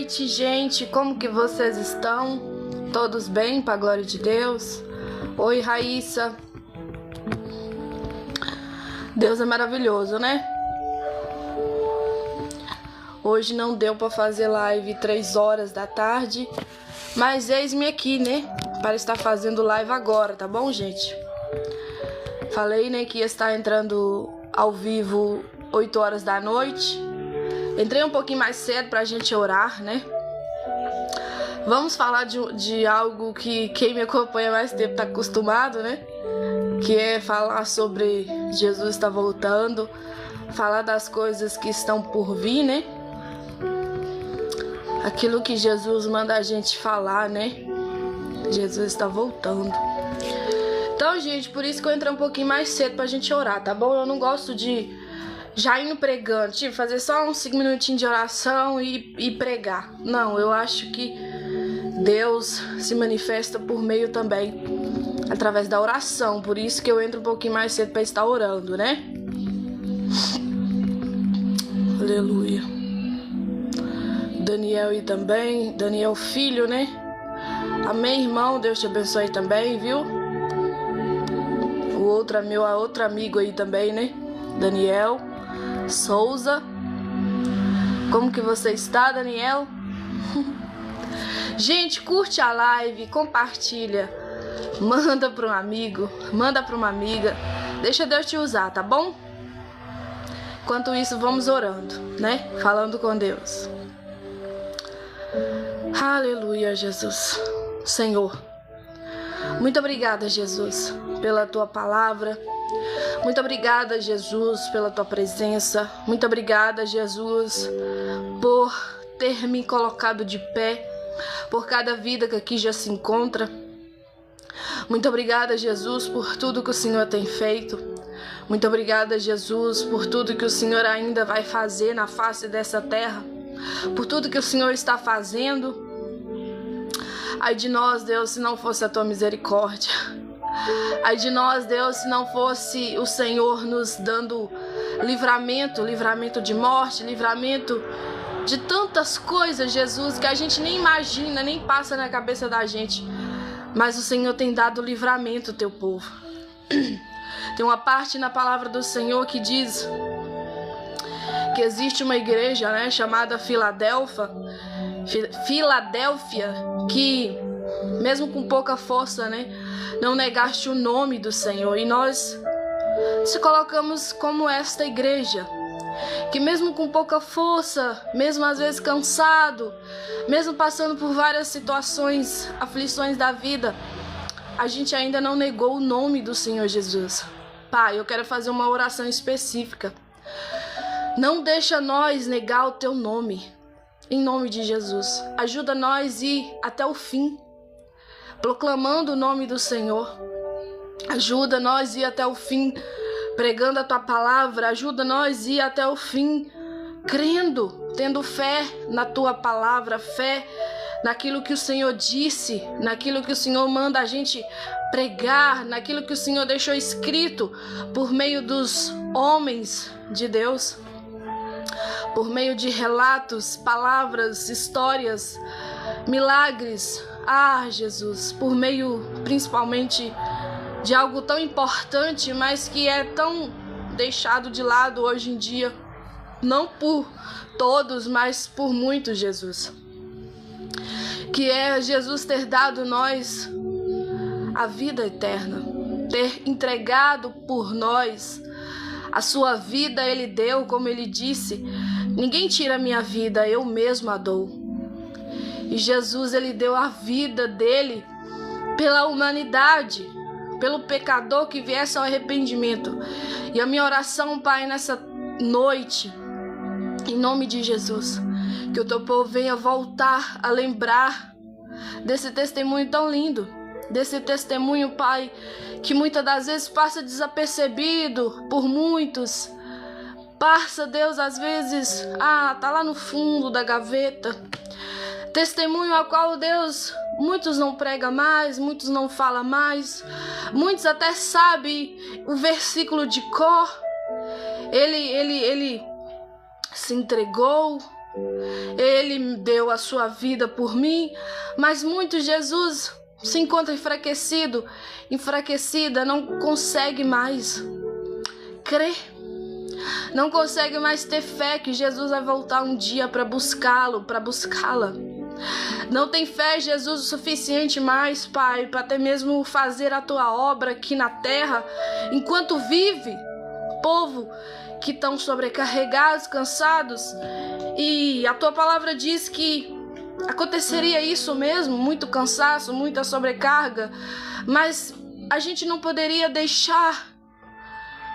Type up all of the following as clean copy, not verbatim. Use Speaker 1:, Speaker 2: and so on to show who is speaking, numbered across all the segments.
Speaker 1: noite, gente. Como que vocês estão? Todos bem, para a glória de Deus? Oi, Raíssa. Deus é maravilhoso, né? Hoje não deu para fazer live 3 horas da tarde, mas eis-me aqui, né? Para estar fazendo live agora, tá bom, gente? Falei, né, que ia estar entrando ao vivo 8 horas da noite. Entrei um pouquinho mais cedo pra gente orar, né? Vamos falar de algo que quem me acompanha mais tempo tá acostumado, né? Que é falar sobre Jesus está voltando, falar das coisas que estão por vir, né? Aquilo que Jesus manda a gente falar, né? Jesus está voltando. Então, gente, por isso que eu entrei um pouquinho mais cedo pra gente orar, tá bom? Eu não gosto de já indo pregando, tipo, fazer só uns 5 minutinhos de oração e pregar. Não, eu acho que Deus se manifesta por meio também, através da oração. Por isso que eu entro um pouquinho mais cedo para estar orando, né? Aleluia. Daniel aí também, Daniel filho, né? Amém, irmão, Deus te abençoe também, viu? O outro amigo aí também, né? Daniel Souza. Como que você está, Daniel? Gente, curte a live, compartilha, manda para um amigo, manda para uma amiga, deixa Deus te usar, tá bom? Enquanto isso, vamos orando, né? Falando com Deus. Aleluia, Jesus. Senhor, muito obrigada, Jesus, pela tua palavra. Muito obrigada, Jesus, pela tua presença. Muito obrigada, Jesus, por ter me colocado de pé, por cada vida que aqui já se encontra. Muito obrigada, Jesus, por tudo que o Senhor tem feito. Muito obrigada, Jesus, por tudo que o Senhor ainda vai fazer na face dessa terra, por tudo que o Senhor está fazendo. Ai de nós, Deus, se não fosse a tua misericórdia. Ai de nós, Deus, se não fosse o Senhor nos dando livramento de morte, livramento de tantas coisas, Jesus, que a gente nem imagina, nem passa na cabeça da gente. Mas o Senhor tem dado livramento ao teu povo. Tem uma parte na palavra do Senhor que diz que existe uma igreja, né, chamada Filadélfia, que mesmo com pouca força, né, não negaste o nome do Senhor. E nós se colocamos como esta igreja, que mesmo com pouca força, mesmo às vezes cansado, mesmo passando por várias situações, aflições da vida, a gente ainda não negou o nome do Senhor Jesus. Pai, eu quero fazer uma oração específica. Não deixa nós negar o teu nome, em nome de Jesus. Ajuda nós a ir até o fim, proclamando o nome do Senhor. Ajuda nós a ir até o fim, pregando a tua palavra. Ajuda nós a ir até o fim, crendo, tendo fé na tua palavra, fé naquilo que o Senhor disse, naquilo que o Senhor manda a gente pregar, naquilo que o Senhor deixou escrito por meio dos homens de Deus, por meio de relatos, palavras, histórias, milagres. Ah, Jesus, por meio principalmente de algo tão importante, mas que é tão deixado de lado hoje em dia, não por todos, mas por muitos, Jesus. Que é Jesus ter dado nós a vida eterna, ter entregado por nós a sua vida. Ele deu, como ele disse: ninguém tira a minha vida, eu mesmo a dou. E Jesus, ele deu a vida dele pela humanidade, pelo pecador que viesse ao arrependimento. E a minha oração, Pai, nessa noite, em nome de Jesus, que o teu povo venha voltar a lembrar desse testemunho tão lindo, desse testemunho, Pai, que muitas das vezes passa desapercebido por muitos. Passa, Deus, às vezes, tá lá no fundo da gaveta. Testemunho ao qual, Deus, muitos não pregam mais, muitos não falam mais, muitos até sabem o versículo de cor. Ele se entregou, Ele deu a sua vida por mim, mas muito, Jesus, se encontra enfraquecida, não consegue mais crer, não consegue mais ter fé que Jesus vai voltar um dia para buscá-lo, para buscá-la. Não tem fé, Jesus, o suficiente mais, Pai, para até mesmo fazer a tua obra aqui na terra, enquanto vive povo que estão sobrecarregados, cansados. E a tua palavra diz que aconteceria isso mesmo, muito cansaço, muita sobrecarga, mas a gente não poderia deixar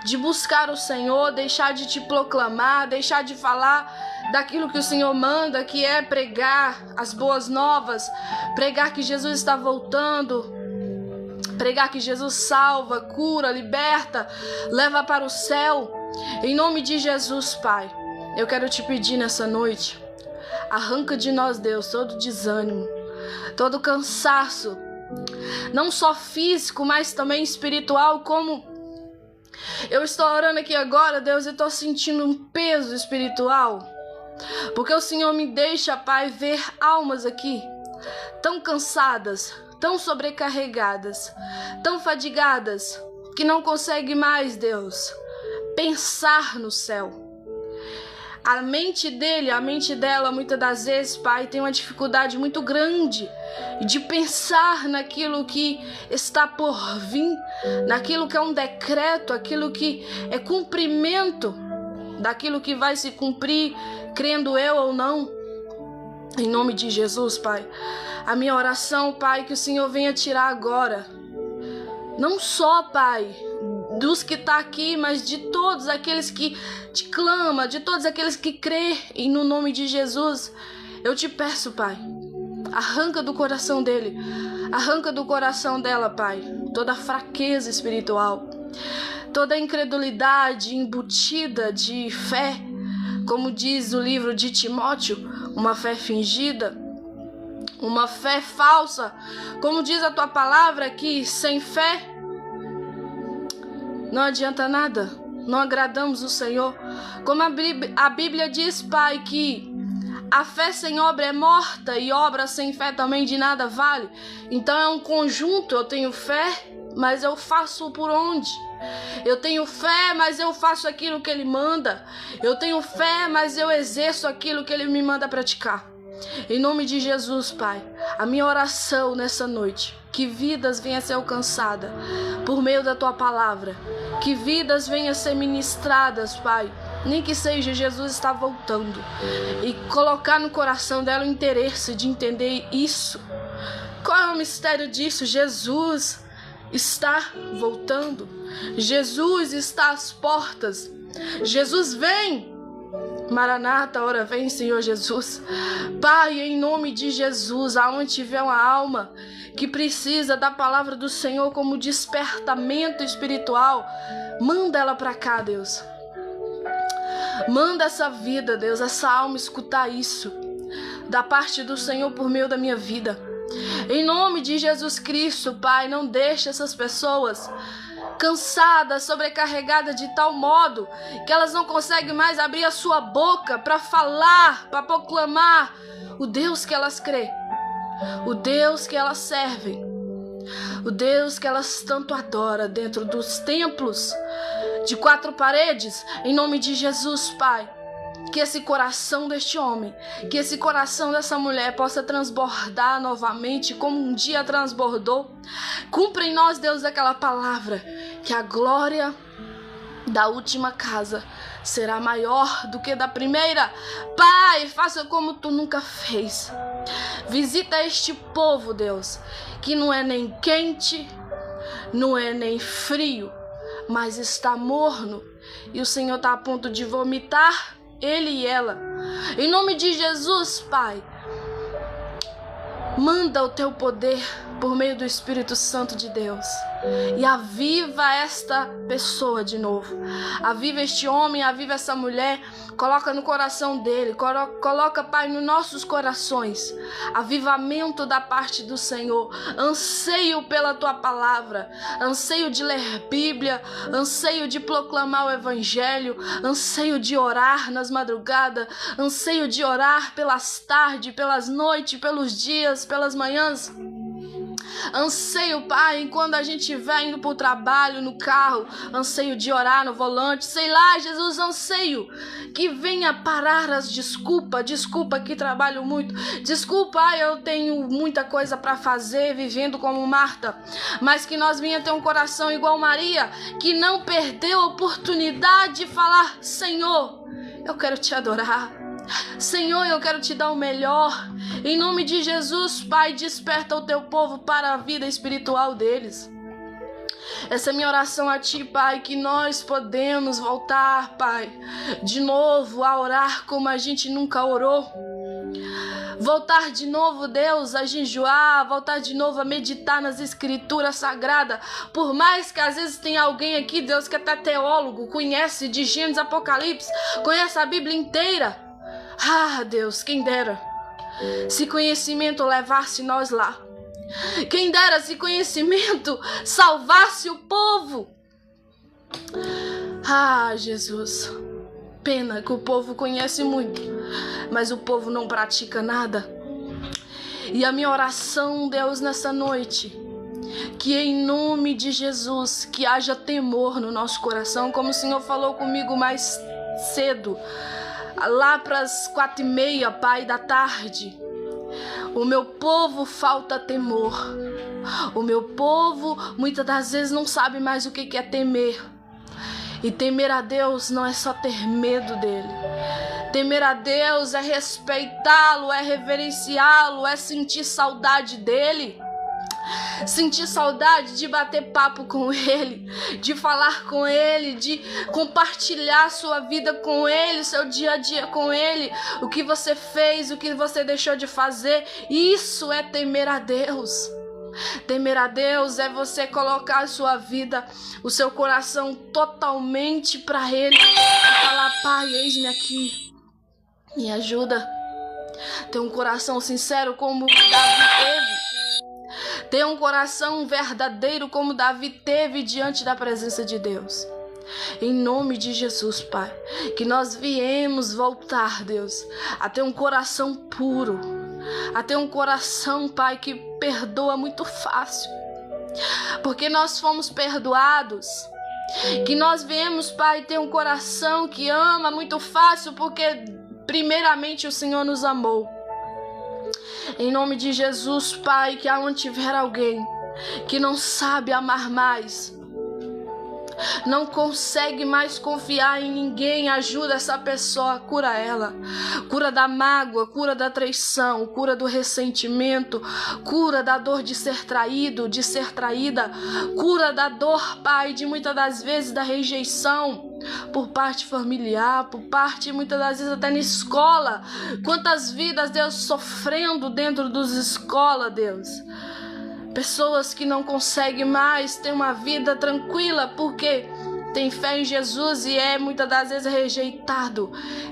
Speaker 1: de buscar o Senhor, deixar de te proclamar, deixar de falar daquilo que o Senhor manda, que é pregar as boas novas, pregar que Jesus está voltando, pregar que Jesus salva, cura, liberta, leva para o céu. Em nome de Jesus, Pai, eu quero te pedir nessa noite, arranca de nós, Deus, todo desânimo, todo cansaço, não só físico, mas também espiritual, como eu estou orando aqui agora, Deus, eu estou sentindo um peso espiritual, porque o Senhor me deixa, Pai, ver almas aqui tão cansadas, tão sobrecarregadas, tão fadigadas, que não conseguem mais, Deus, pensar no céu. A mente dele, a mente dela, muitas das vezes, Pai, tem uma dificuldade muito grande de pensar naquilo que está por vir, naquilo que é um decreto, aquilo que é cumprimento daquilo que vai se cumprir, crendo eu ou não. Em nome de Jesus, Pai, a minha oração, Pai, que o Senhor venha tirar agora, não só, Pai, dos que estão aqui, mas de todos aqueles que te clamam, de todos aqueles que crêem, e no nome de Jesus, eu te peço, Pai, arranca do coração dele, arranca do coração dela, Pai, toda fraqueza espiritual, toda incredulidade embutida de fé, como diz o livro de Timóteo, uma fé fingida, uma fé falsa, como diz a tua palavra, que sem fé não adianta nada, não agradamos o Senhor. Como a Bíblia diz, Pai, que a fé sem obra é morta e obra sem fé também de nada vale. Então é um conjunto, eu tenho fé, mas eu faço por onde? Eu tenho fé, mas eu faço aquilo que Ele manda. Eu tenho fé, mas eu exerço aquilo que Ele me manda praticar. Em nome de Jesus, Pai, a minha oração nessa noite, que vidas venham a ser alcançadas por meio da Tua palavra, que vidas venham a ser ministradas, Pai, nem que seja Jesus está voltando, e colocar no coração dela o interesse de entender isso. Qual é o mistério disso? Jesus está voltando, Jesus está às portas, Jesus vem. Maranata, ora vem, Senhor Jesus. Pai, em nome de Jesus, aonde tiver uma alma que precisa da palavra do Senhor como despertamento espiritual, manda ela para cá, Deus. Manda essa vida, Deus, essa alma escutar isso da parte do Senhor por meio da minha vida. Em nome de Jesus Cristo, Pai, não deixe essas pessoas cansadas, sobrecarregadas de tal modo que elas não conseguem mais abrir a sua boca para falar, para proclamar o Deus que elas crêem, o Deus que elas servem, o Deus que elas tanto adoram dentro dos templos de 4 paredes. Em nome de Jesus, Pai, que esse coração deste homem, que esse coração dessa mulher possa transbordar novamente como um dia transbordou. Cumpra em nós, Deus, aquela palavra, que a glória da última casa será maior do que da primeira. Pai, faça como tu nunca fez. Visita este povo, Deus, que não é nem quente, não é nem frio, mas está morno, e o Senhor está a ponto de vomitar ele e ela. Em nome de Jesus, Pai, manda o teu poder por meio do Espírito Santo de Deus. E aviva esta pessoa de novo. Aviva este homem, aviva essa mulher. Coloca no coração dele, coloca, Pai, nos nossos corações, avivamento da parte do Senhor, anseio pela Tua palavra, anseio de ler Bíblia, anseio de proclamar o Evangelho, anseio de orar nas madrugadas, anseio de orar pelas tardes, pelas noites, pelos dias, pelas manhãs. Anseio, Pai, quando a gente estiver indo para o trabalho, no carro, anseio de orar no volante, sei lá, Jesus, anseio que venha parar as desculpa que trabalho muito, desculpa, eu tenho muita coisa para fazer, vivendo como Marta, mas que nós venha ter um coração igual Maria, que não perdeu a oportunidade de falar, Senhor, eu quero te adorar, Senhor, eu quero te dar o melhor. Em nome de Jesus, Pai, desperta o teu povo para a vida espiritual deles. Essa é minha oração a Ti, Pai, que nós podemos voltar, Pai, de novo a orar como a gente nunca orou. Voltar de novo, Deus, a jejuar, voltar de novo a meditar nas escrituras sagradas. Por mais que às vezes tenha alguém aqui, Deus, que é até teólogo, conhece de Gênesis, Apocalipse, conhece a Bíblia inteira. Ah, Deus, quem dera se conhecimento levasse nós lá. Quem dera se conhecimento salvasse o povo. Ah, Jesus, pena que o povo conhece muito, mas o povo não pratica nada. E a minha oração, Deus, nessa noite, que em nome de Jesus, que haja temor no nosso coração, como o Senhor falou comigo mais cedo, lá para as 4:30, Pai, da tarde. O meu povo falta temor. O meu povo muitas das vezes não sabe mais o que é temer. E temer a Deus não é só ter medo dele. Temer a Deus é respeitá-lo, é reverenciá-lo, é sentir saudade dele. Sentir saudade de bater papo com ele, de falar com ele, de compartilhar sua vida com ele, seu dia a dia com ele, o que você fez, o que você deixou de fazer. Isso é temer a Deus. Temer a Deus é você colocar a sua vida, o seu coração totalmente para ele e falar, Pai, eis-me aqui, me ajuda. Ter um coração sincero como Davi teve. Ter um coração verdadeiro como Davi teve diante da presença de Deus. Em nome de Jesus, Pai, que nós viemos voltar, Deus, a ter um coração puro, a ter um coração, Pai, que perdoa muito fácil, porque nós fomos perdoados. Que nós viemos, Pai, ter um coração que ama muito fácil, porque primeiramente o Senhor nos amou. Em nome de Jesus, Pai, que aonde tiver alguém que não sabe amar mais, não consegue mais confiar em ninguém, ajuda essa pessoa, cura ela, cura da mágoa, cura da traição, cura do ressentimento, cura da dor de ser traído, de ser traída, cura da dor, Pai, de muitas das vezes da rejeição por parte familiar, por parte muitas das vezes até na escola. Quantas vidas, Deus, sofrendo dentro das escolas, Deus. Pessoas que não conseguem mais ter uma vida tranquila porque tem fé em Jesus e é muitas das vezes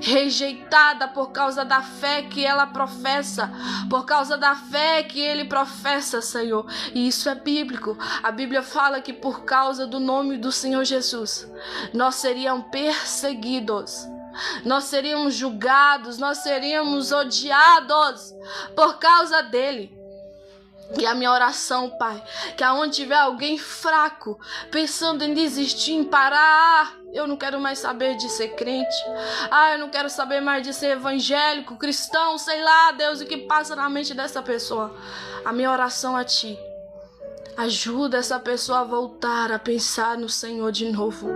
Speaker 1: rejeitada por causa da fé que ela professa, por causa da fé que ele professa, Senhor. E isso é bíblico. A Bíblia fala que por causa do nome do Senhor Jesus, nós seríamos perseguidos, nós seríamos julgados, nós seríamos odiados por causa dele. E a minha oração, Pai, que aonde tiver alguém fraco, pensando em desistir, em parar, eu não quero mais saber de ser crente, eu não quero saber mais de ser evangélico, cristão, sei lá, Deus, o que passa na mente dessa pessoa. A minha oração a Ti, ajuda essa pessoa a voltar a pensar no Senhor de novo,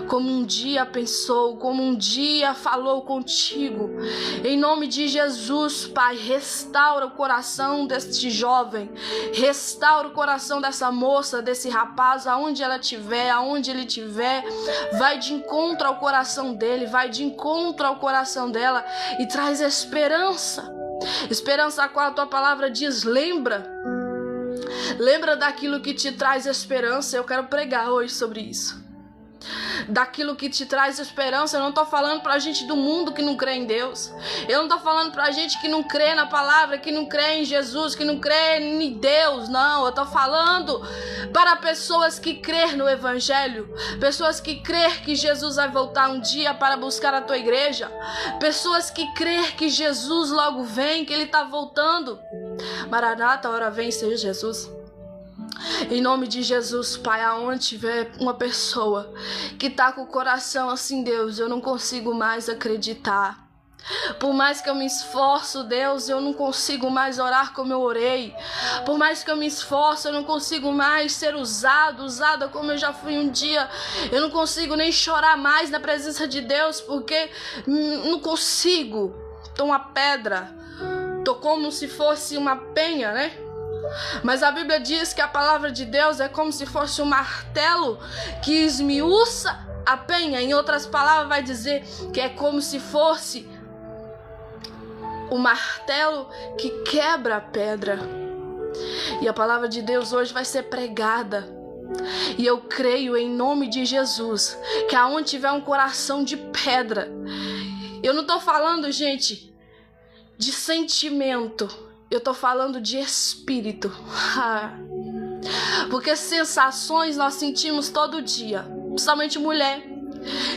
Speaker 1: como um dia pensou, como um dia falou contigo. Em nome de Jesus, Pai, restaura o coração deste jovem, restaura o coração dessa moça, desse rapaz, aonde ela estiver, aonde ele estiver, vai de encontro ao coração dele, vai de encontro ao coração dela e traz esperança, esperança a qual a Tua palavra diz, lembra Lembra daquilo que te traz esperança. Eu quero pregar hoje sobre isso. Daquilo que te traz esperança. Eu não tô falando pra gente do mundo que não crê em Deus. Eu não tô falando pra gente que não crê na palavra, que não crê em Jesus, que não crê em Deus. Não, eu tô falando para pessoas que crê no Evangelho. Pessoas que crê que Jesus vai voltar um dia para buscar a tua igreja. Pessoas que crê que Jesus logo vem, que Ele tá voltando. Maranata, a hora vem, seja Jesus. Em nome de Jesus, Pai, aonde tiver uma pessoa que tá com o coração assim, Deus, eu não consigo mais acreditar. Por mais que eu me esforço, Deus, eu não consigo mais orar como eu orei. Por mais que eu me esforço, eu não consigo mais ser usada como eu já fui um dia. Eu não consigo nem chorar mais na presença de Deus, porque não consigo. Tô uma pedra. Tô como se fosse uma penha, né? Mas a Bíblia diz que a palavra de Deus é como se fosse um martelo que esmiuça a penha. Em outras palavras, vai dizer que é como se fosse o martelo que quebra a pedra. E a palavra de Deus hoje vai ser pregada. E eu creio em nome de Jesus que aonde tiver um coração de pedra, eu não tô falando, gente, de sentimento. Eu tô falando de espírito. Porque sensações nós sentimos todo dia. Principalmente mulher,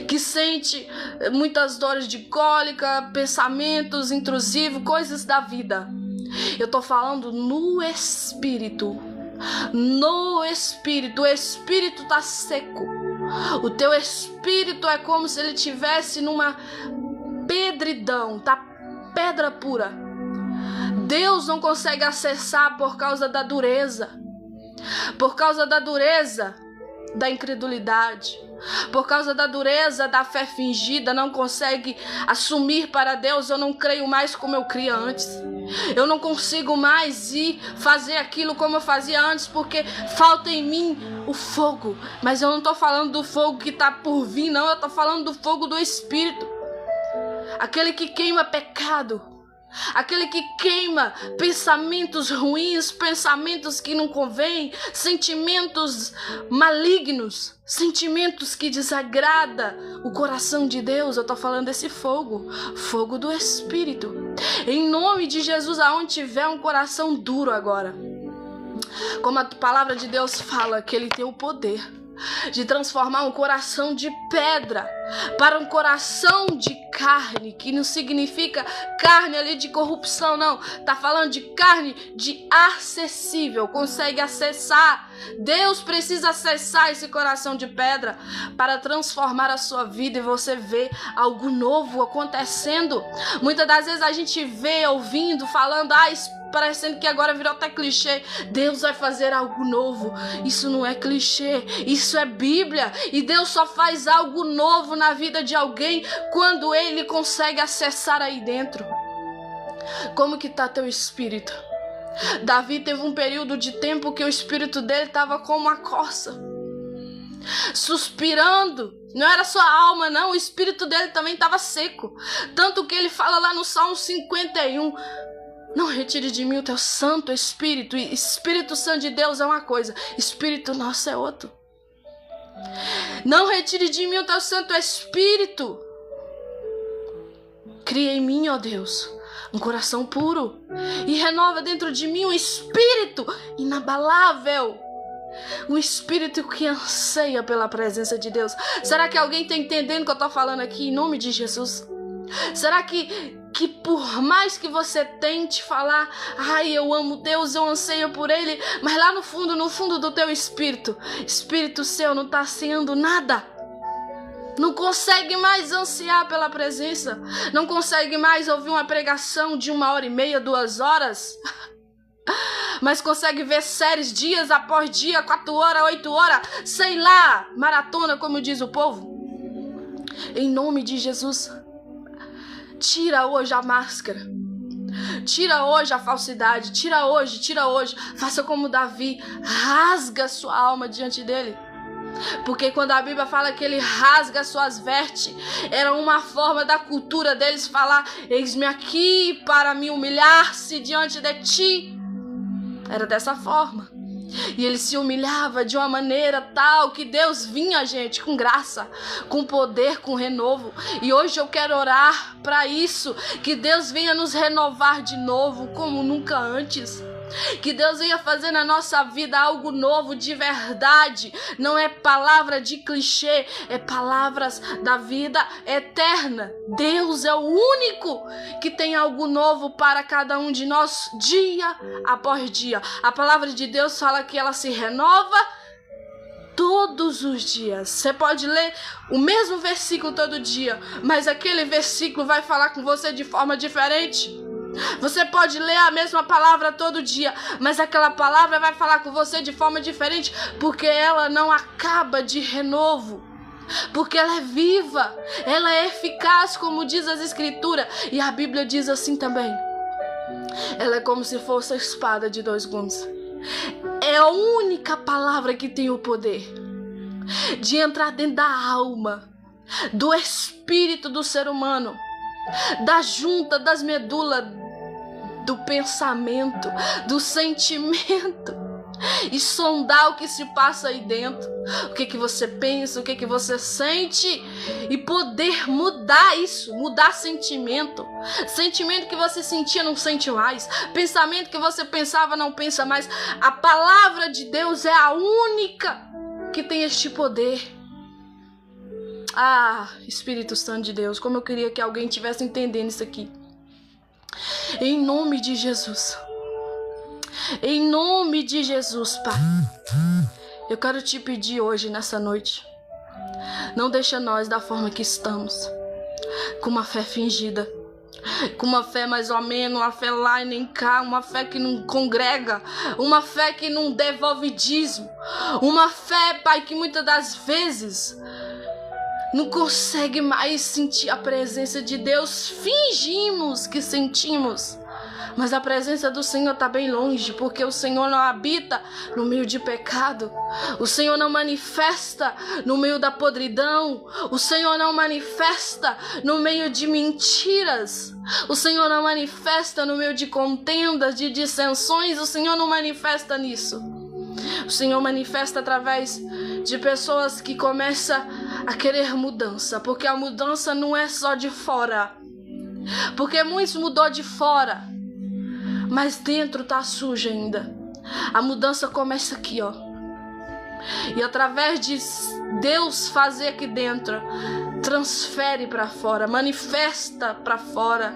Speaker 1: que sente muitas dores de cólica, pensamentos intrusivos, coisas da vida. Eu tô falando no espírito. No espírito. O espírito tá seco. O teu espírito é como se ele tivesse numa pedridão. Tá pedra pura. Deus não consegue acessar por causa da dureza. Por causa da dureza da incredulidade. Por causa da dureza da fé fingida. Não consegue assumir para Deus. Eu não creio mais como eu cria antes. Eu não consigo mais ir fazer aquilo como eu fazia antes, porque falta em mim o fogo. Mas eu não estou falando do fogo que está por vir, não. Eu estou falando do fogo do Espírito. Aquele que queima pecado. Aquele que queima pensamentos ruins, pensamentos que não convêm, sentimentos malignos, sentimentos que desagradam o coração de Deus. Eu tô falando desse fogo, fogo do Espírito. Em nome de Jesus, aonde tiver um coração duro agora, como a palavra de Deus fala, que Ele tem o poder de transformar um coração de pedra para um coração de carne, que não significa carne ali de corrupção, não. Tá falando de carne de acessível, consegue acessar. Deus precisa acessar esse coração de pedra para transformar a sua vida e você vê algo novo acontecendo. Muitas das vezes a gente vê, ouvindo, falando, parecendo que agora virou até clichê. Deus vai fazer algo novo. Isso não é clichê, isso é Bíblia. E Deus só faz algo novo na vida de alguém quando Ele consegue acessar aí dentro. Como que tá teu espírito? Davi teve um período de tempo que o espírito dele estava como uma corça, suspirando. Não era só a alma, não. O espírito dele também estava seco. Tanto que ele fala lá no Salmo 51... Não retire de mim o teu Santo Espírito. E Espírito Santo de Deus é uma coisa, Espírito nosso é outro. Não retire de mim o teu Santo Espírito. Cria em mim, ó Deus, um coração puro e renova dentro de mim um espírito inabalável. Um espírito que anseia pela presença de Deus. Será que alguém está entendendo o que eu estou falando aqui em nome de Jesus? Será que por mais que você tente falar, eu amo Deus, eu anseio por Ele, mas lá no fundo do teu espírito seu não está ansiando nada? Não consegue mais ansiar pela presença? Não consegue mais ouvir uma pregação de 1h30, 2 horas? Mas consegue ver séries dias após dia, 4 horas, 8 horas, sei lá, maratona, como diz o povo? Em nome de Jesus, tira hoje a máscara, tira hoje a falsidade, tira hoje, faça como Davi, rasga sua alma diante dele. Porque quando a Bíblia fala que ele rasga suas vestes, era uma forma da cultura deles falar, eis-me aqui para me humilhar-se diante de ti. Era dessa forma. E ele se humilhava de uma maneira tal que Deus vinha, gente, com graça, com poder, com renovo. E hoje eu quero orar para isso, que Deus venha nos renovar de novo, como nunca antes. Que Deus venha fazer na nossa vida algo novo de verdade. Não é palavra de clichê, é palavras da vida eterna. Deus é o único que tem algo novo para cada um de nós, dia após dia. A palavra de Deus fala que ela se renova todos os dias. Você pode ler o mesmo versículo todo dia, mas aquele versículo vai falar com você de forma diferente. Você pode ler a mesma palavra todo dia, mas aquela palavra vai falar com você de forma diferente, porque ela não acaba de renovo, porque ela é viva, ela é eficaz, como diz as Escrituras, e a Bíblia diz assim também. Ela é como se fosse a espada de dois gumes. É a única palavra que tem o poder de entrar dentro da alma, do espírito do ser humano, da junta, das medulas, do pensamento, do sentimento, e sondar o que se passa aí dentro, o que você pensa, o que você sente, e poder mudar isso, mudar sentimento que você sentia não sente mais, pensamento que você pensava não pensa mais. A palavra de Deus é a única que tem este poder. Ah, Espírito Santo de Deus, como eu queria que alguém estivesse entendendo isso aqui. Em nome de Jesus. Em nome de Jesus, Pai. Eu quero te pedir hoje, nessa noite, não deixa nós da forma que estamos, com uma fé fingida, com uma fé mais ou menos, uma fé lá e nem cá, uma fé que não congrega, uma fé que não devolve dízimo, uma fé, Pai, que muitas das vezes não consegue mais sentir a presença de Deus. Fingimos que sentimos, mas a presença do Senhor está bem longe, porque o Senhor não habita no meio de pecado, o Senhor não manifesta no meio da podridão, o Senhor não manifesta no meio de mentiras, o Senhor não manifesta no meio de contendas, de dissensões. O Senhor não manifesta nisso. O Senhor manifesta através de pessoas que começam a querer mudança, porque a mudança não é só de fora, porque muitos mudou de fora, mas dentro tá sujo ainda. A mudança começa aqui, ó, e através de Deus fazer aqui dentro, transfere para fora, manifesta para fora.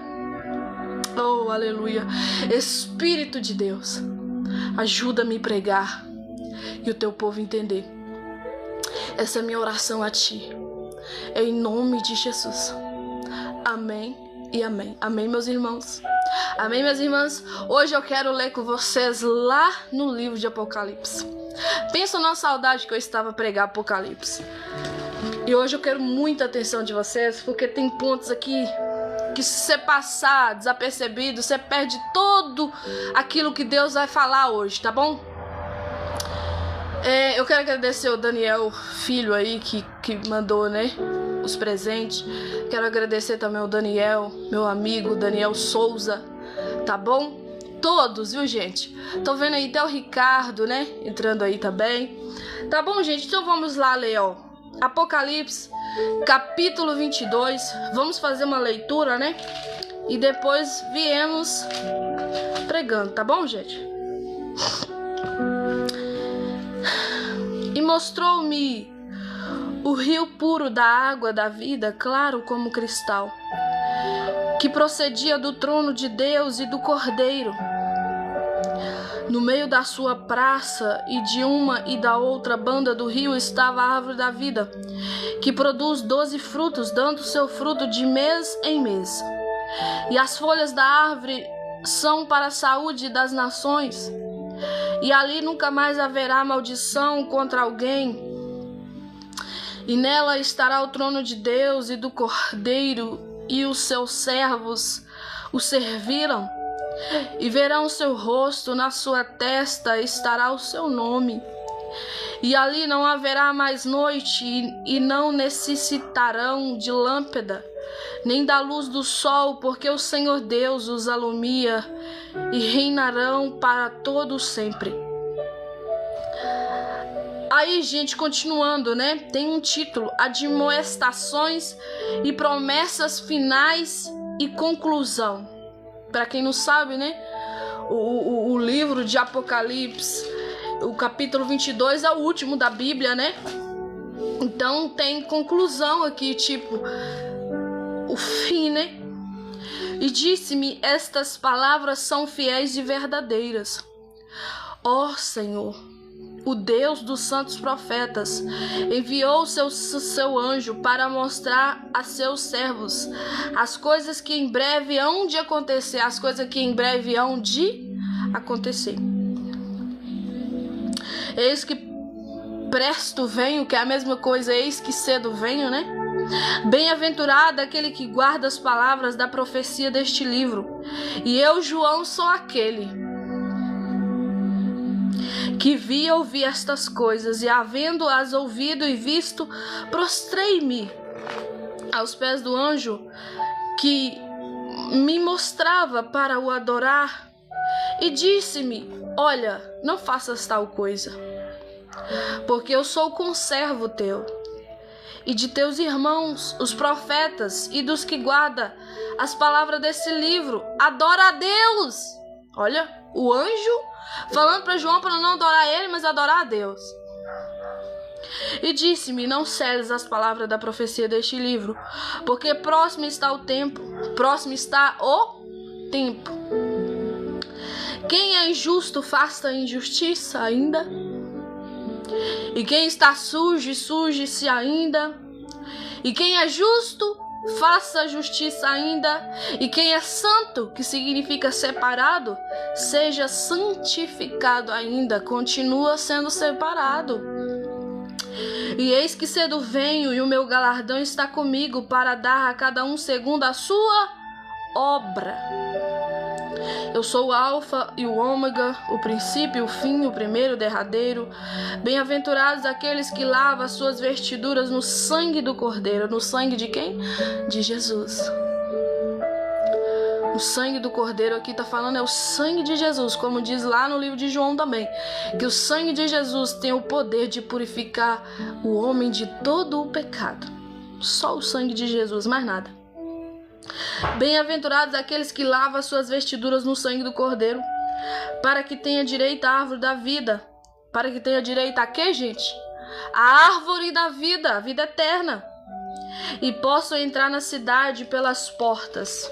Speaker 1: Oh, aleluia. Espírito de Deus, ajuda-me a pregar e o teu povo entender. Essa é a minha oração a ti, é em nome de Jesus. Amém e amém. Amém, meus irmãos. Amém, minhas irmãs. Hoje eu quero ler com vocês lá no livro de Apocalipse. Pensa na saudade que eu estava a pregar Apocalipse. E hoje eu quero muita atenção de vocês, porque tem pontos aqui que, se você passar desapercebido, você perde todo aquilo que Deus vai falar hoje, tá bom? Eu quero agradecer o Daniel Filho aí, que mandou, né, os presentes. Quero agradecer também o Daniel, meu amigo Daniel Souza, tá bom? Todos, viu, gente? Tô vendo aí até o Ricardo, né, entrando aí também. Tá bom, gente? Então vamos lá ler, ó, Apocalipse, capítulo 22. Vamos fazer uma leitura, né? E depois viemos pregando, tá bom, gente? E mostrou-me o rio puro da água da vida, claro como cristal, que procedia do trono de Deus e do Cordeiro. No meio da sua praça e de uma e da outra banda do rio estava a árvore da vida, que produz 12 frutos, dando seu fruto de mês em mês. E as folhas da árvore são para a saúde das nações. E ali nunca mais haverá maldição contra alguém. E nela estará o trono de Deus e do Cordeiro, e os seus servos o servirão. E verão o seu rosto, na sua testa estará o seu nome. E ali não haverá mais noite, e não necessitarão de lâmpada, nem da luz do sol, porque o Senhor Deus os alumia, e reinarão para todo sempre. Aí, gente, continuando, né? Tem um título: Admoestações e promessas finais e conclusão. Para quem não sabe, né? O livro de Apocalipse, o capítulo 22 é o último da Bíblia, né? Então tem conclusão aqui, tipo, o fim, né? E disse-me: estas palavras são fiéis e verdadeiras. Ó Senhor, o Deus dos santos profetas, enviou seu anjo para mostrar a seus servos as coisas que em breve hão de acontecer, as coisas que em breve hão de acontecer. Eis que presto venho, que é a mesma coisa, eis que cedo venho, né? Bem-aventurado aquele que guarda as palavras da profecia deste livro. E eu, João, sou aquele que vi e ouvi estas coisas, e havendo-as ouvido e visto, prostrei-me aos pés do anjo que me mostrava para o adorar, e disse-me: olha, não faças tal coisa, porque eu sou conservo teu e de teus irmãos, os profetas, e dos que guardam as palavras desse livro. Adora a Deus. Olha, o anjo falando para João para não adorar ele, mas adorar a Deus. E disse-me: não celes as palavras da profecia deste livro, porque próximo está o tempo. Quem é injusto, faça injustiça ainda. E quem está sujo, suje-se ainda. E quem é justo, faça justiça ainda. E quem é santo, que significa separado, seja santificado ainda. Continua sendo separado. E eis que cedo venho, e o meu galardão está comigo, para dar a cada um segundo a sua obra. Eu sou o Alfa e o Ômega, o princípio e o fim, o primeiro e o derradeiro. Bem-aventurados aqueles que lavam as suas vestiduras no sangue do Cordeiro. No sangue de quem? De Jesus. O sangue do Cordeiro aqui está falando é o sangue de Jesus, como diz lá no livro de João também, que o sangue de Jesus tem o poder de purificar o homem de todo o pecado. Só o sangue de Jesus, mais nada. Bem-aventurados aqueles que lavam as suas vestiduras no sangue do Cordeiro, para que tenha direito à árvore da vida. Para que tenha direito a quê, gente? A árvore da vida, a vida eterna. E possam entrar na cidade pelas portas.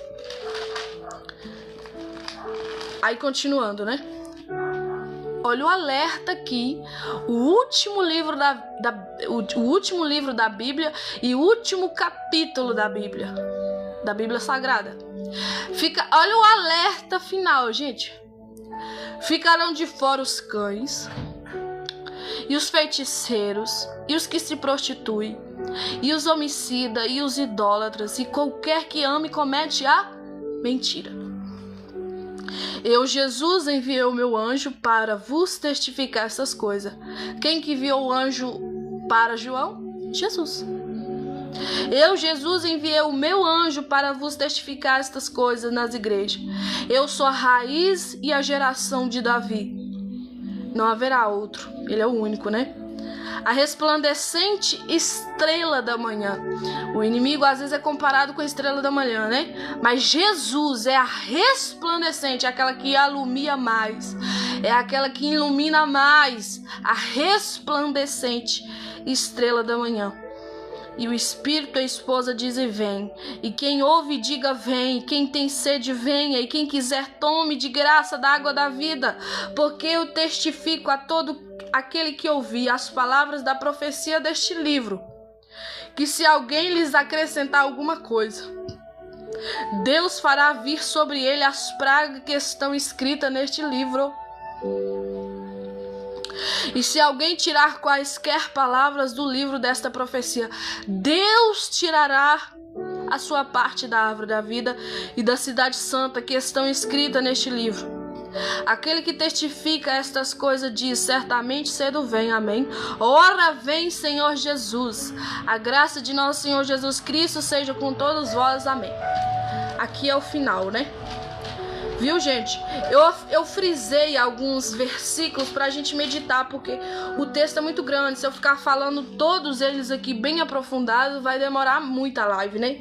Speaker 1: Aí continuando, né? Olha o alerta aqui, o último livro da Bíblia e o último capítulo da Bíblia Sagrada. Olha o alerta final, gente. Ficarão de fora os cães, e os feiticeiros, e os que se prostituem, e os homicidas, e os idólatras, e qualquer que ame e comete a mentira. Eu, Jesus, enviei o meu anjo para vos testificar essas coisas. Quem que enviou o anjo para João? Jesus. Eu, Jesus, enviei o meu anjo para vos testificar estas coisas nas igrejas. Eu sou a raiz e a geração de Davi. Não haverá outro. Ele é o único, né? A resplandecente estrela da manhã. O inimigo às vezes é comparado com a estrela da manhã, né? Mas Jesus é a resplandecente, é aquela que alumia mais, é aquela que ilumina mais, a resplandecente estrela da manhã. E o Espírito e a esposa dizem: vem. E quem ouve, diga: vem. Quem tem sede, venha. E quem quiser, tome de graça da água da vida. Porque eu testifico a todo aquele que ouvir as palavras da profecia deste livro, que se alguém lhes acrescentar alguma coisa, Deus fará vir sobre ele as pragas que estão escritas neste livro. E se alguém tirar quaisquer palavras do livro desta profecia, Deus tirará a sua parte da árvore da vida e da cidade santa que estão escritas neste livro. Aquele que testifica estas coisas diz: certamente cedo vem, amém. Ora vem, Senhor Jesus. A graça de nosso Senhor Jesus Cristo seja com todos vós, amém. Aqui é o final, né? Viu, gente? Eu frisei alguns versículos pra gente meditar, porque o texto é muito grande. Se eu ficar falando todos eles aqui bem aprofundados, vai demorar muito a live, né?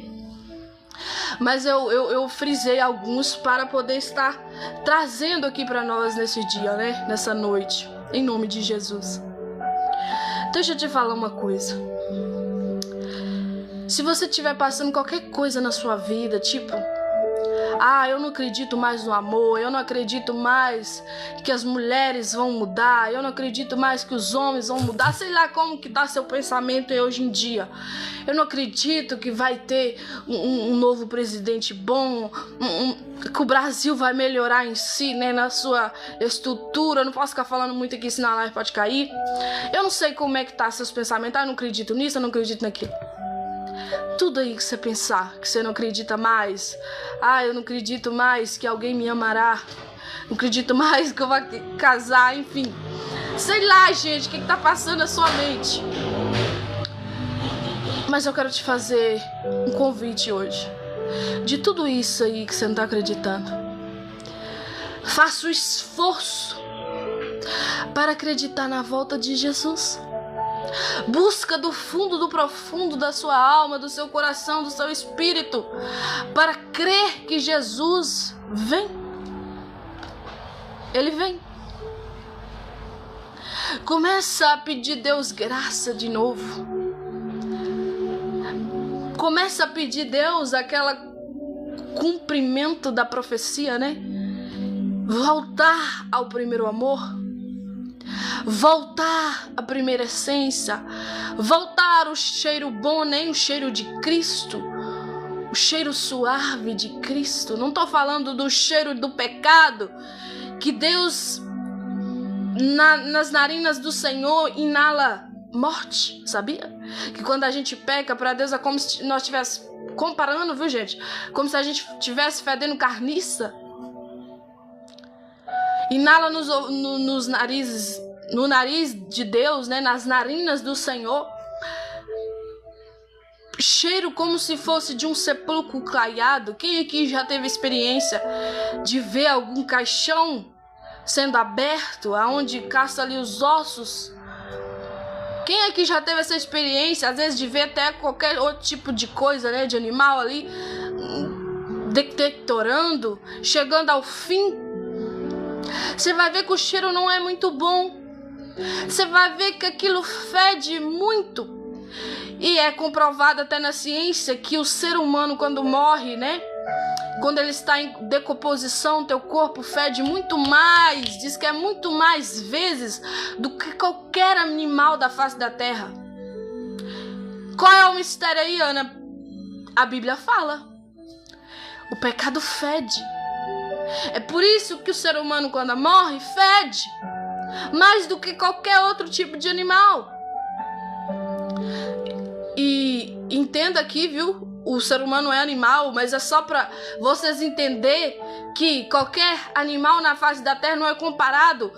Speaker 1: Mas eu frisei alguns para poder estar trazendo aqui pra nós nesse dia, né? Nessa noite, em nome de Jesus. Deixa eu te falar uma coisa. Se você estiver passando qualquer coisa na sua vida, tipo, eu não acredito mais no amor, eu não acredito mais que as mulheres vão mudar, eu não acredito mais que os homens vão mudar, sei lá como que tá seu pensamento hoje em dia. Eu não acredito que vai ter um novo presidente bom, que o Brasil vai melhorar em si, né, na sua estrutura. Eu não posso ficar falando muito aqui, senão a live pode cair. Eu não sei como é que tá seus pensamentos, eu não acredito nisso, eu não acredito naquilo. Tudo aí que você pensar, que você não acredita mais. Eu não acredito mais que alguém me amará. Não acredito mais que eu vou casar, enfim. Sei lá, gente, o que tá passando na sua mente. Mas eu quero te fazer um convite hoje. De tudo isso aí que você não tá acreditando, faça o esforço para acreditar na volta de Jesus. Busca do fundo, do profundo da sua alma, do seu coração, do seu espírito, para crer que Jesus vem. Ele vem. Começa a pedir Deus graça de novo. Começa a pedir Deus aquele cumprimento da profecia, né? Voltar ao primeiro amor. Voltar à primeira essência, voltar o cheiro bom, nem o cheiro de Cristo, o cheiro suave de Cristo. Não estou falando do cheiro do pecado, que Deus nas narinas do Senhor inala morte, sabia? Que quando a gente peca, para Deus é como se nós estivéssemos comparando, viu, gente? Como se a gente estivesse fedendo carniça. Inala nos narizes, no nariz de Deus, né, nas narinas do Senhor, cheiro como se fosse de um sepulcro caiado. Quem aqui já teve experiência de ver algum caixão sendo aberto, aonde caça ali os ossos? Quem aqui já teve essa experiência, às vezes, de ver até qualquer outro tipo de coisa, né, de animal ali, deteriorando, chegando ao fim? Você vai ver que o cheiro não é muito bom. Você vai ver que aquilo fede muito. E é comprovado até na ciência que o ser humano, quando morre, né? Quando ele está em decomposição, teu corpo fede muito mais. Diz que é muito mais vezes do que qualquer animal da face da terra. Qual é o mistério aí, Ana? A Bíblia fala. O pecado fede. É por isso que o ser humano, quando morre, fede mais do que qualquer outro tipo de animal. E entenda aqui, viu? O ser humano é animal, mas é só para vocês entenderem que qualquer animal na face da terra não é comparado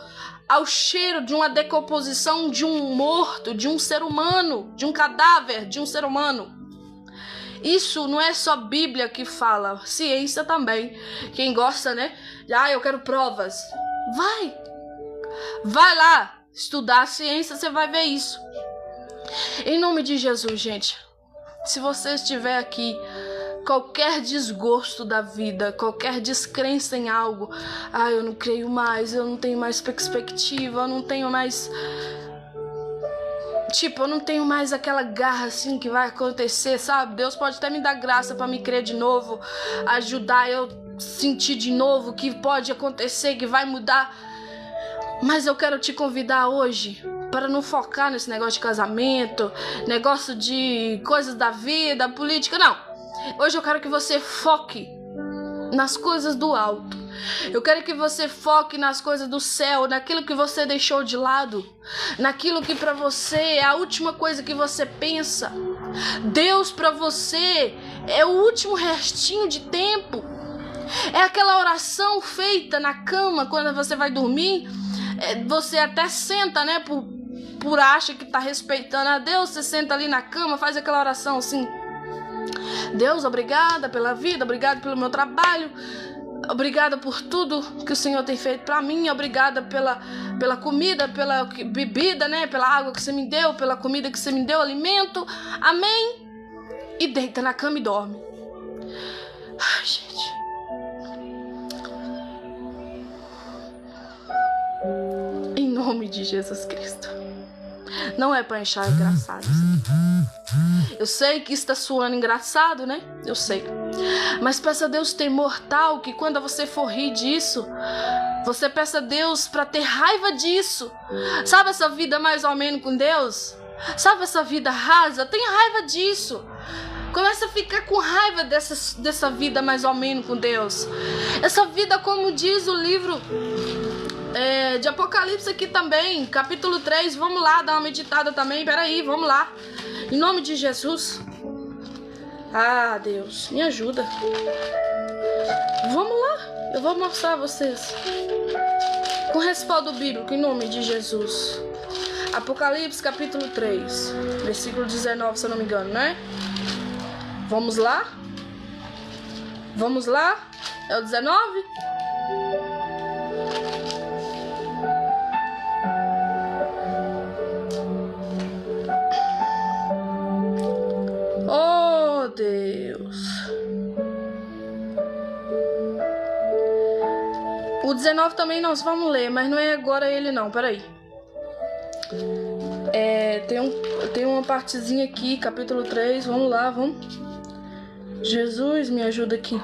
Speaker 1: ao cheiro de uma decomposição de um morto, de um ser humano, de um cadáver de um ser humano. Isso não é só Bíblia que fala, ciência também. Quem gosta, né? Eu quero provas. Vai lá estudar a ciência, você vai ver isso. Em nome de Jesus, gente. Se você estiver aqui, qualquer desgosto da vida, qualquer descrença em algo, eu não creio mais, eu não tenho mais perspectiva, eu não tenho mais... eu não tenho mais aquela garra assim que vai acontecer, sabe? Deus pode até me dar graça para me crer de novo, ajudar eu sentir de novo que pode acontecer, que vai mudar. Mas eu quero te convidar hoje para não focar nesse negócio de casamento, negócio de coisas da vida, política, não. Hoje eu quero que você foque nas coisas do alto. Eu quero que você foque nas coisas do céu, naquilo que você deixou de lado, naquilo que para você é a última coisa que você pensa. Deus para você é o último restinho de tempo. É aquela oração feita na cama quando você vai dormir. Você até senta, né, por acha que tá respeitando a Deus. Você senta ali na cama, faz aquela oração assim: Deus, obrigada pela vida, obrigado pelo meu trabalho, Obrigada por tudo que o Senhor tem feito para mim. Obrigada pela comida, pela bebida, né? Pela água que você me deu, pela comida que você me deu, alimento. Amém. E deita na cama e dorme. Ai, gente. Em nome de Jesus Cristo. Não é para achar engraçado. Eu sei que está soando engraçado, né? Eu sei. Mas peça a Deus ter mortal, que quando você for rir disso, você peça a Deus para ter raiva disso. Sabe essa vida mais ou menos com Deus? Sabe essa vida rasa? Tenha raiva disso. Começa a ficar com raiva dessa vida mais ou menos com Deus. Essa vida, como diz o livro de Apocalipse aqui também, capítulo 3, vamos lá dar uma meditada também, peraí, vamos lá, em nome de Jesus. Ah, Deus, me ajuda. Vamos lá, eu vou mostrar a vocês com respaldo bíblico, em nome de Jesus. Apocalipse capítulo 3, versículo 19, se eu não me engano, né? Vamos lá? Vamos lá? É o 19? Oh, Deus. O 19 também nós vamos ler, mas não é agora ele não, peraí. Tem uma partezinha aqui, capítulo 3, vamos lá, vamos. Jesus, me ajuda aqui.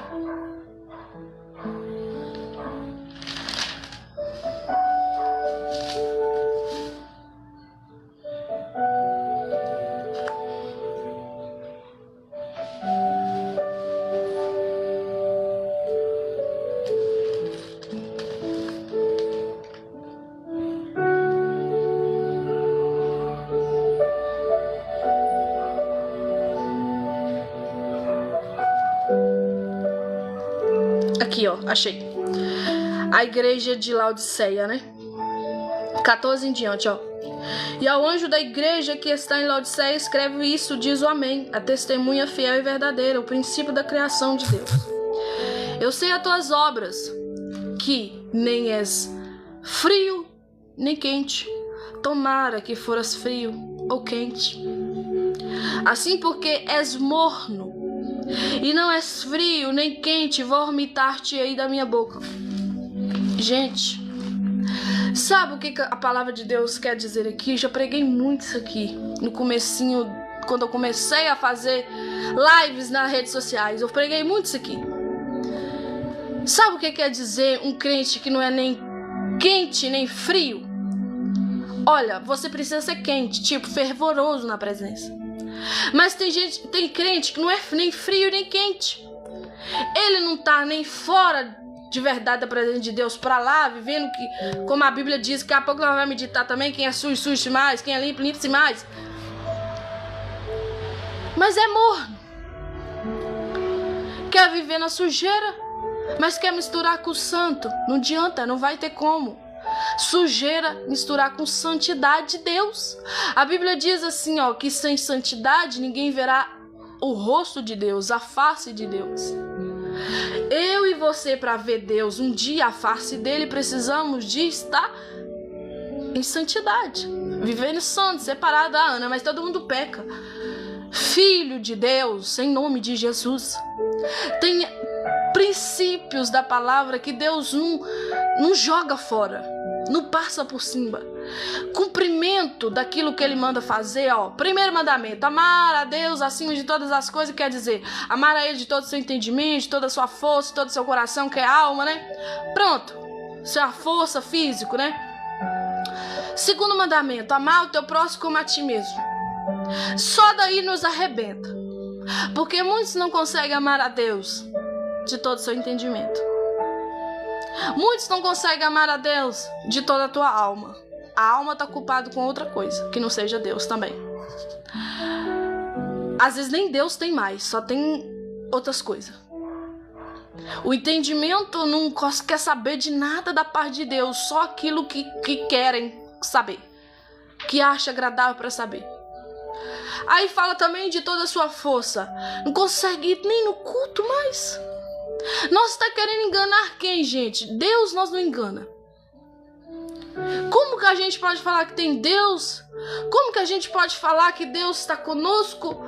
Speaker 1: Aqui, ó, achei. A igreja de Laodiceia, né? 14 em diante, ó. E ao anjo da igreja que está em Laodiceia escreve isso, diz o Amém, a testemunha fiel e verdadeira, o princípio da criação de Deus. Eu sei as tuas obras, que nem és frio nem quente. Tomara que foras frio ou quente. Assim, porque és morno e não és frio nem quente, vou vomitar-te aí da minha boca. Gente, sabe o que a palavra de Deus quer dizer aqui? Já preguei muito isso aqui no comecinho, quando eu comecei a fazer lives nas redes sociais. Eu preguei muito isso aqui. Sabe o que quer dizer um crente que não é nem quente nem frio? Olha, você precisa ser quente, tipo fervoroso na presença. Mas tem crente que não é nem frio nem quente. Ele não tá nem fora de verdade da presença de Deus pra lá, vivendo que, como a Bíblia diz, que a pouco nós vamos meditar também, quem é sujo, suje-se mais, quem é limpo, limpe-se mais. Mas é morno. Quer viver na sujeira, mas quer misturar com o santo. Não adianta, não vai ter como. Sujeira misturar com santidade de Deus. A Bíblia diz assim, ó, que sem santidade ninguém verá o rosto de Deus, a face de Deus. Eu e você, para ver Deus um dia, a face dele, precisamos de estar em santidade, vivendo santo, separado. Ah, Ana, mas todo mundo peca. Filho de Deus, em nome de Jesus, tem princípios da palavra que Deus não joga fora, não passa por cima. Cumprimento daquilo que ele manda fazer, ó. Primeiro mandamento: amar a Deus acima de todas as coisas, quer dizer, amar a ele de todo o seu entendimento, de toda a sua força, de todo o seu coração, que é a alma, né? Pronto, isso é a força físico, né? Segundo mandamento: amar o teu próximo como a ti mesmo. Só daí nos arrebenta, porque muitos não conseguem amar a Deus de todo o seu entendimento. Muitos não conseguem amar a Deus de toda a tua alma. A alma está ocupada com outra coisa, que não seja Deus também. Às vezes nem Deus tem mais, só tem outras coisas. O entendimento não quer saber de nada da parte de Deus, só aquilo que querem saber, que acha agradável para saber. Aí fala também de toda a sua força. Não consegue ir nem no culto mais. Nós está querendo enganar quem, gente? Deus nós não engana. Como que a gente pode falar que tem Deus? Como que a gente pode falar que Deus está conosco?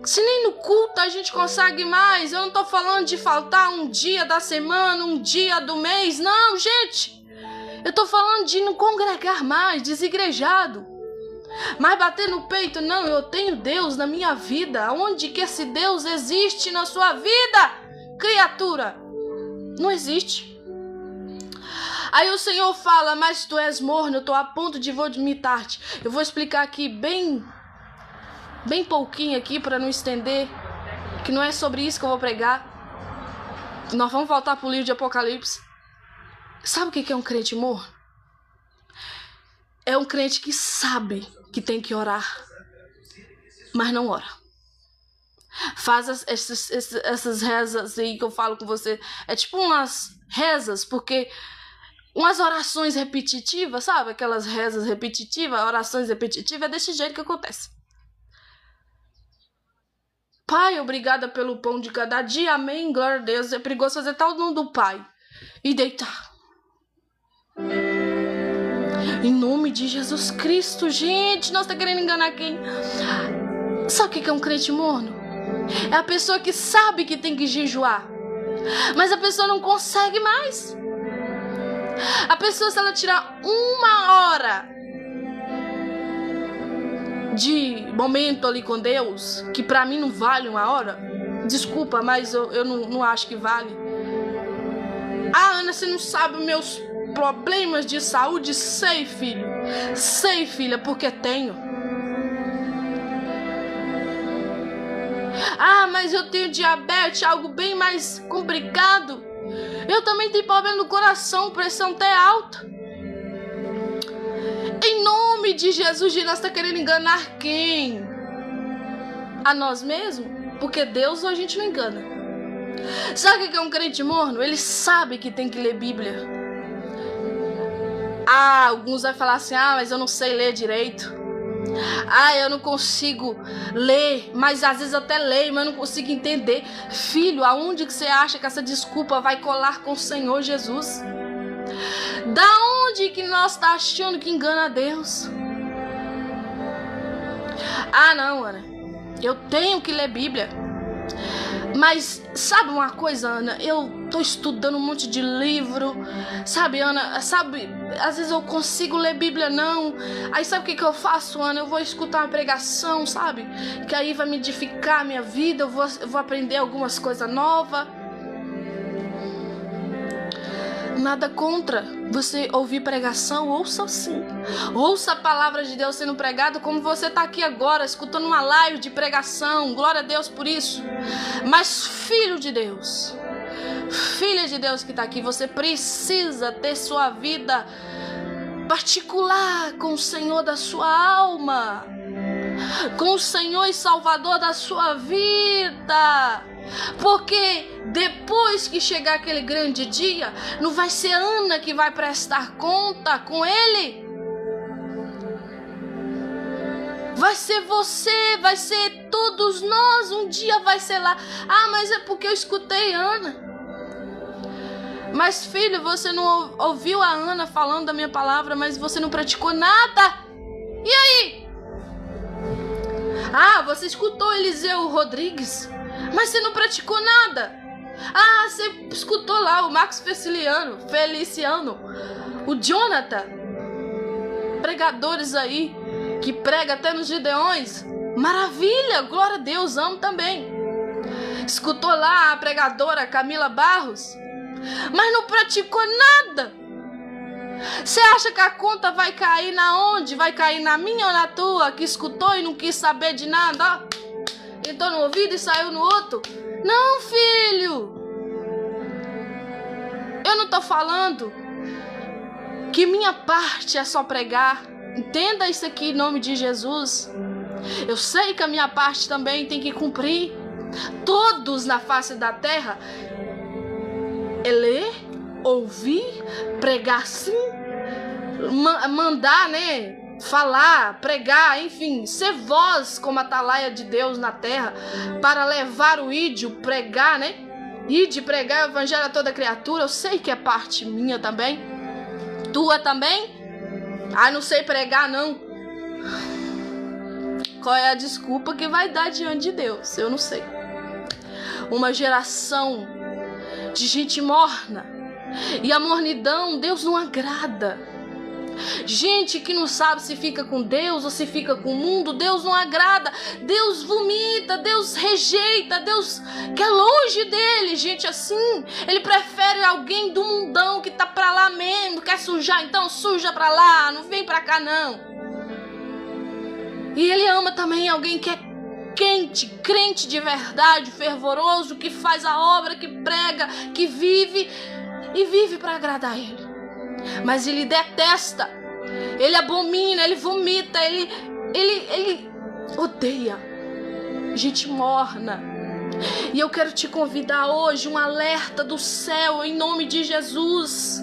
Speaker 1: Se nem no culto a gente consegue mais. Eu não estou falando de faltar um dia da semana, um dia do mês. Não, gente. Eu estou falando de não congregar mais, desigrejado. Mas bater no peito, não, eu tenho Deus na minha vida. Onde que esse Deus existe na sua vida, criatura? Não existe. Aí o Senhor fala, mas tu és morno, eu estou a ponto de vomitar-te. Eu vou explicar aqui bem pouquinho aqui para não estender, que não é sobre isso que eu vou pregar. Nós vamos voltar para o livro de Apocalipse. Sabe o que é um crente morno? É um crente que sabe que tem que orar, mas não ora. Faz essas rezas aí que eu falo com você. É tipo umas rezas, porque umas orações repetitivas, sabe? Aquelas rezas repetitivas, orações repetitivas, é desse jeito que acontece. Pai, obrigada pelo pão de cada dia, amém, glória a Deus. É perigoso fazer tal nome do Pai e deitar. Em nome de Jesus Cristo, gente, nós estamos querendo enganar quem? Sabe o que é um crente morno? É a pessoa que sabe que tem que jejuar, mas a pessoa não consegue mais. A pessoa, se ela tirar 1 hora de momento ali com Deus, que pra mim não vale 1 hora, desculpa, mas eu não acho que vale. Ah, Ana, você não sabe os meus problemas de saúde? Sei, filho. Sei, filha, porque tenho. Ah, mas eu tenho diabetes, algo bem mais complicado. Eu também tenho problema no coração, pressão até alta. Em nome de Jesus, nós estamos querendo enganar quem? A nós mesmos? Porque Deus a gente não engana. Sabe o que é um crente morno? Ele sabe que tem que ler Bíblia. Ah, alguns vão falar assim, mas eu não sei ler direito. Eu não consigo ler, mas às vezes eu até leio, mas eu não consigo entender. Filho, aonde que você acha que essa desculpa vai colar com o Senhor Jesus? Da onde que nós está achando que engana a Deus? Não, Ana, eu tenho que ler Bíblia. Mas sabe uma coisa, Ana? Eu tô estudando um monte de livro. Sabe, Ana? Sabe, às vezes eu consigo ler Bíblia, não. Aí sabe o que eu faço, Ana? Eu vou escutar uma pregação, sabe? Que aí vai me edificar a minha vida. Eu vou aprender algumas coisas novas. Nada contra você ouvir pregação, ouça sim. Ouça a palavra de Deus sendo pregada, como você está aqui agora, escutando uma live de pregação. Glória a Deus por isso. Mas filho de Deus, filha de Deus que está aqui, você precisa ter sua vida particular com o Senhor da sua alma, com o Senhor e Salvador da sua vida. Porque depois que chegar aquele grande dia, não vai ser Ana que vai prestar conta com Ele. Vai ser você, vai ser todos nós. Um dia vai ser lá. Mas é porque eu escutei Ana. Mas filho, você não ouviu a Ana falando da minha palavra, mas você não praticou nada. E aí? Você escutou Eliseu Rodrigues, mas você não praticou nada. Você escutou lá o Marcos Feliciano, o Jonathan, pregadores aí, que prega até nos Gideões. Maravilha, glória a Deus, amo também. Escutou lá a pregadora Camila Barros, mas não praticou nada. Você acha que a conta vai cair na onde? Vai cair na minha ou na tua, que escutou e não quis saber de nada? Entrou no ouvido e saiu no outro? Não, filho. Eu não tô falando que minha parte é só pregar. Entenda isso aqui em nome de Jesus. Eu sei que a minha parte também tem que cumprir. Todos na face da terra é ler, ouvir, pregar sim, mandar, falar, pregar, enfim, ser voz como atalaia de Deus na terra, para levar o ídio, pregar, E de pregar o evangelho a toda criatura, eu sei que é parte minha também. Tua também? Ah, não sei pregar não. Qual é a desculpa que vai dar diante de Deus? Eu não sei. Uma geração de gente morna. E a mornidão, Deus não agrada. Gente que não sabe se fica com Deus ou se fica com o mundo, Deus não agrada. Deus vomita, Deus rejeita, Deus quer longe dele. Gente assim, ele prefere alguém do mundão que tá pra lá mesmo. Quer sujar, então suja pra lá, não vem pra cá não. E ele ama também alguém que é quente, crente de verdade, fervoroso, que faz a obra, que prega, que vive e vive para agradar ele. Mas ele detesta, ele abomina, ele vomita, ele odeia gente morna. E eu quero te convidar hoje, um alerta do céu em nome de Jesus.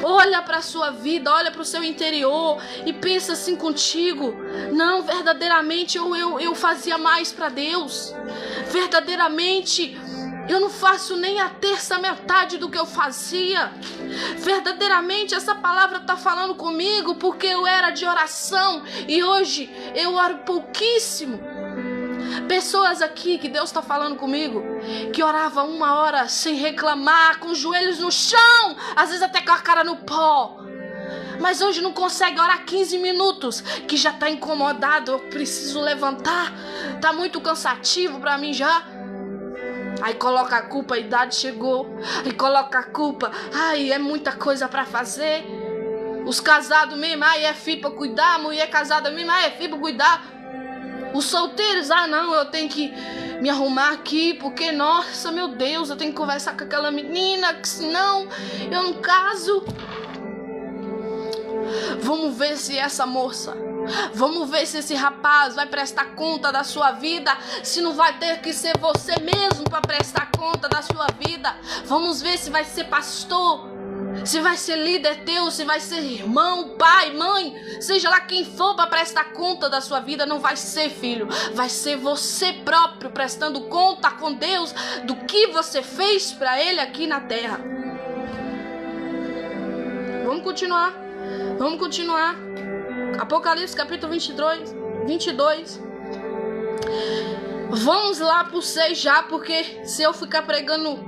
Speaker 1: Olha para a sua vida, olha para o seu interior e pensa assim contigo: não, verdadeiramente eu fazia mais para Deus. Verdadeiramente eu não faço nem a terça metade do que eu fazia. Verdadeiramente essa palavra está falando comigo porque eu era de oração e hoje eu oro pouquíssimo. Pessoas aqui que Deus está falando comigo, que orava 1 hora sem reclamar, com os joelhos no chão, às vezes até com a cara no pó, mas hoje não consegue orar 15 minutos, que já está incomodado, eu preciso levantar, tá muito cansativo para mim já. Aí coloca a culpa, a idade chegou, aí coloca a culpa, ai, é muita coisa para fazer. Os casados mesmo, ai, é filho para cuidar, a mulher casada mesmo, ai, é filho para cuidar. Os solteiros, ah não, eu tenho que me arrumar aqui, porque, nossa, meu Deus, eu tenho que conversar com aquela menina, que senão eu não caso. Vamos ver se essa moça, vamos ver se esse rapaz vai prestar conta da sua vida, se não vai ter que ser você mesmo para prestar conta da sua vida. Vamos ver se vai ser pastor, se vai ser líder teu, se vai ser irmão, pai, mãe, seja lá quem for para prestar conta da sua vida. Não vai ser, filho, vai ser você próprio prestando conta com Deus do que você fez para Ele aqui na terra. Vamos continuar. Apocalipse capítulo 22. Vamos lá pro 6 já, porque se eu ficar pregando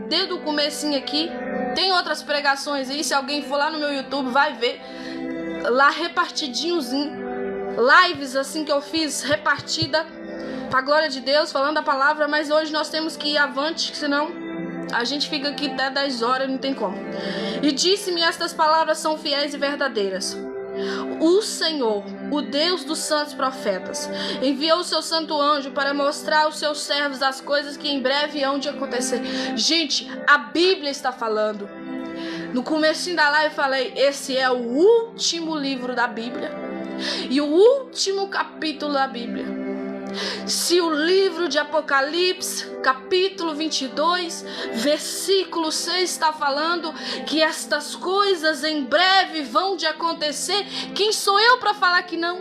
Speaker 1: desde o comecinho aqui, tem outras pregações aí, se alguém for lá no meu YouTube vai ver lá repartidinhozinho, lives assim que eu fiz repartida pra glória de Deus, falando a palavra. Mas hoje nós temos que ir avante, senão a gente fica aqui até 10 horas, não tem como. E disse-me: estas palavras são fiéis e verdadeiras. O Senhor, o Deus dos santos profetas, enviou o seu santo anjo para mostrar aos seus servos as coisas que em breve hão de acontecer. Gente, a Bíblia está falando. No comecinho da live eu falei, esse é o último livro da Bíblia e o último capítulo da Bíblia. Se o livro de Apocalipse, capítulo 22, versículo 6 está falando que estas coisas em breve vão de acontecer, quem sou eu para falar que não?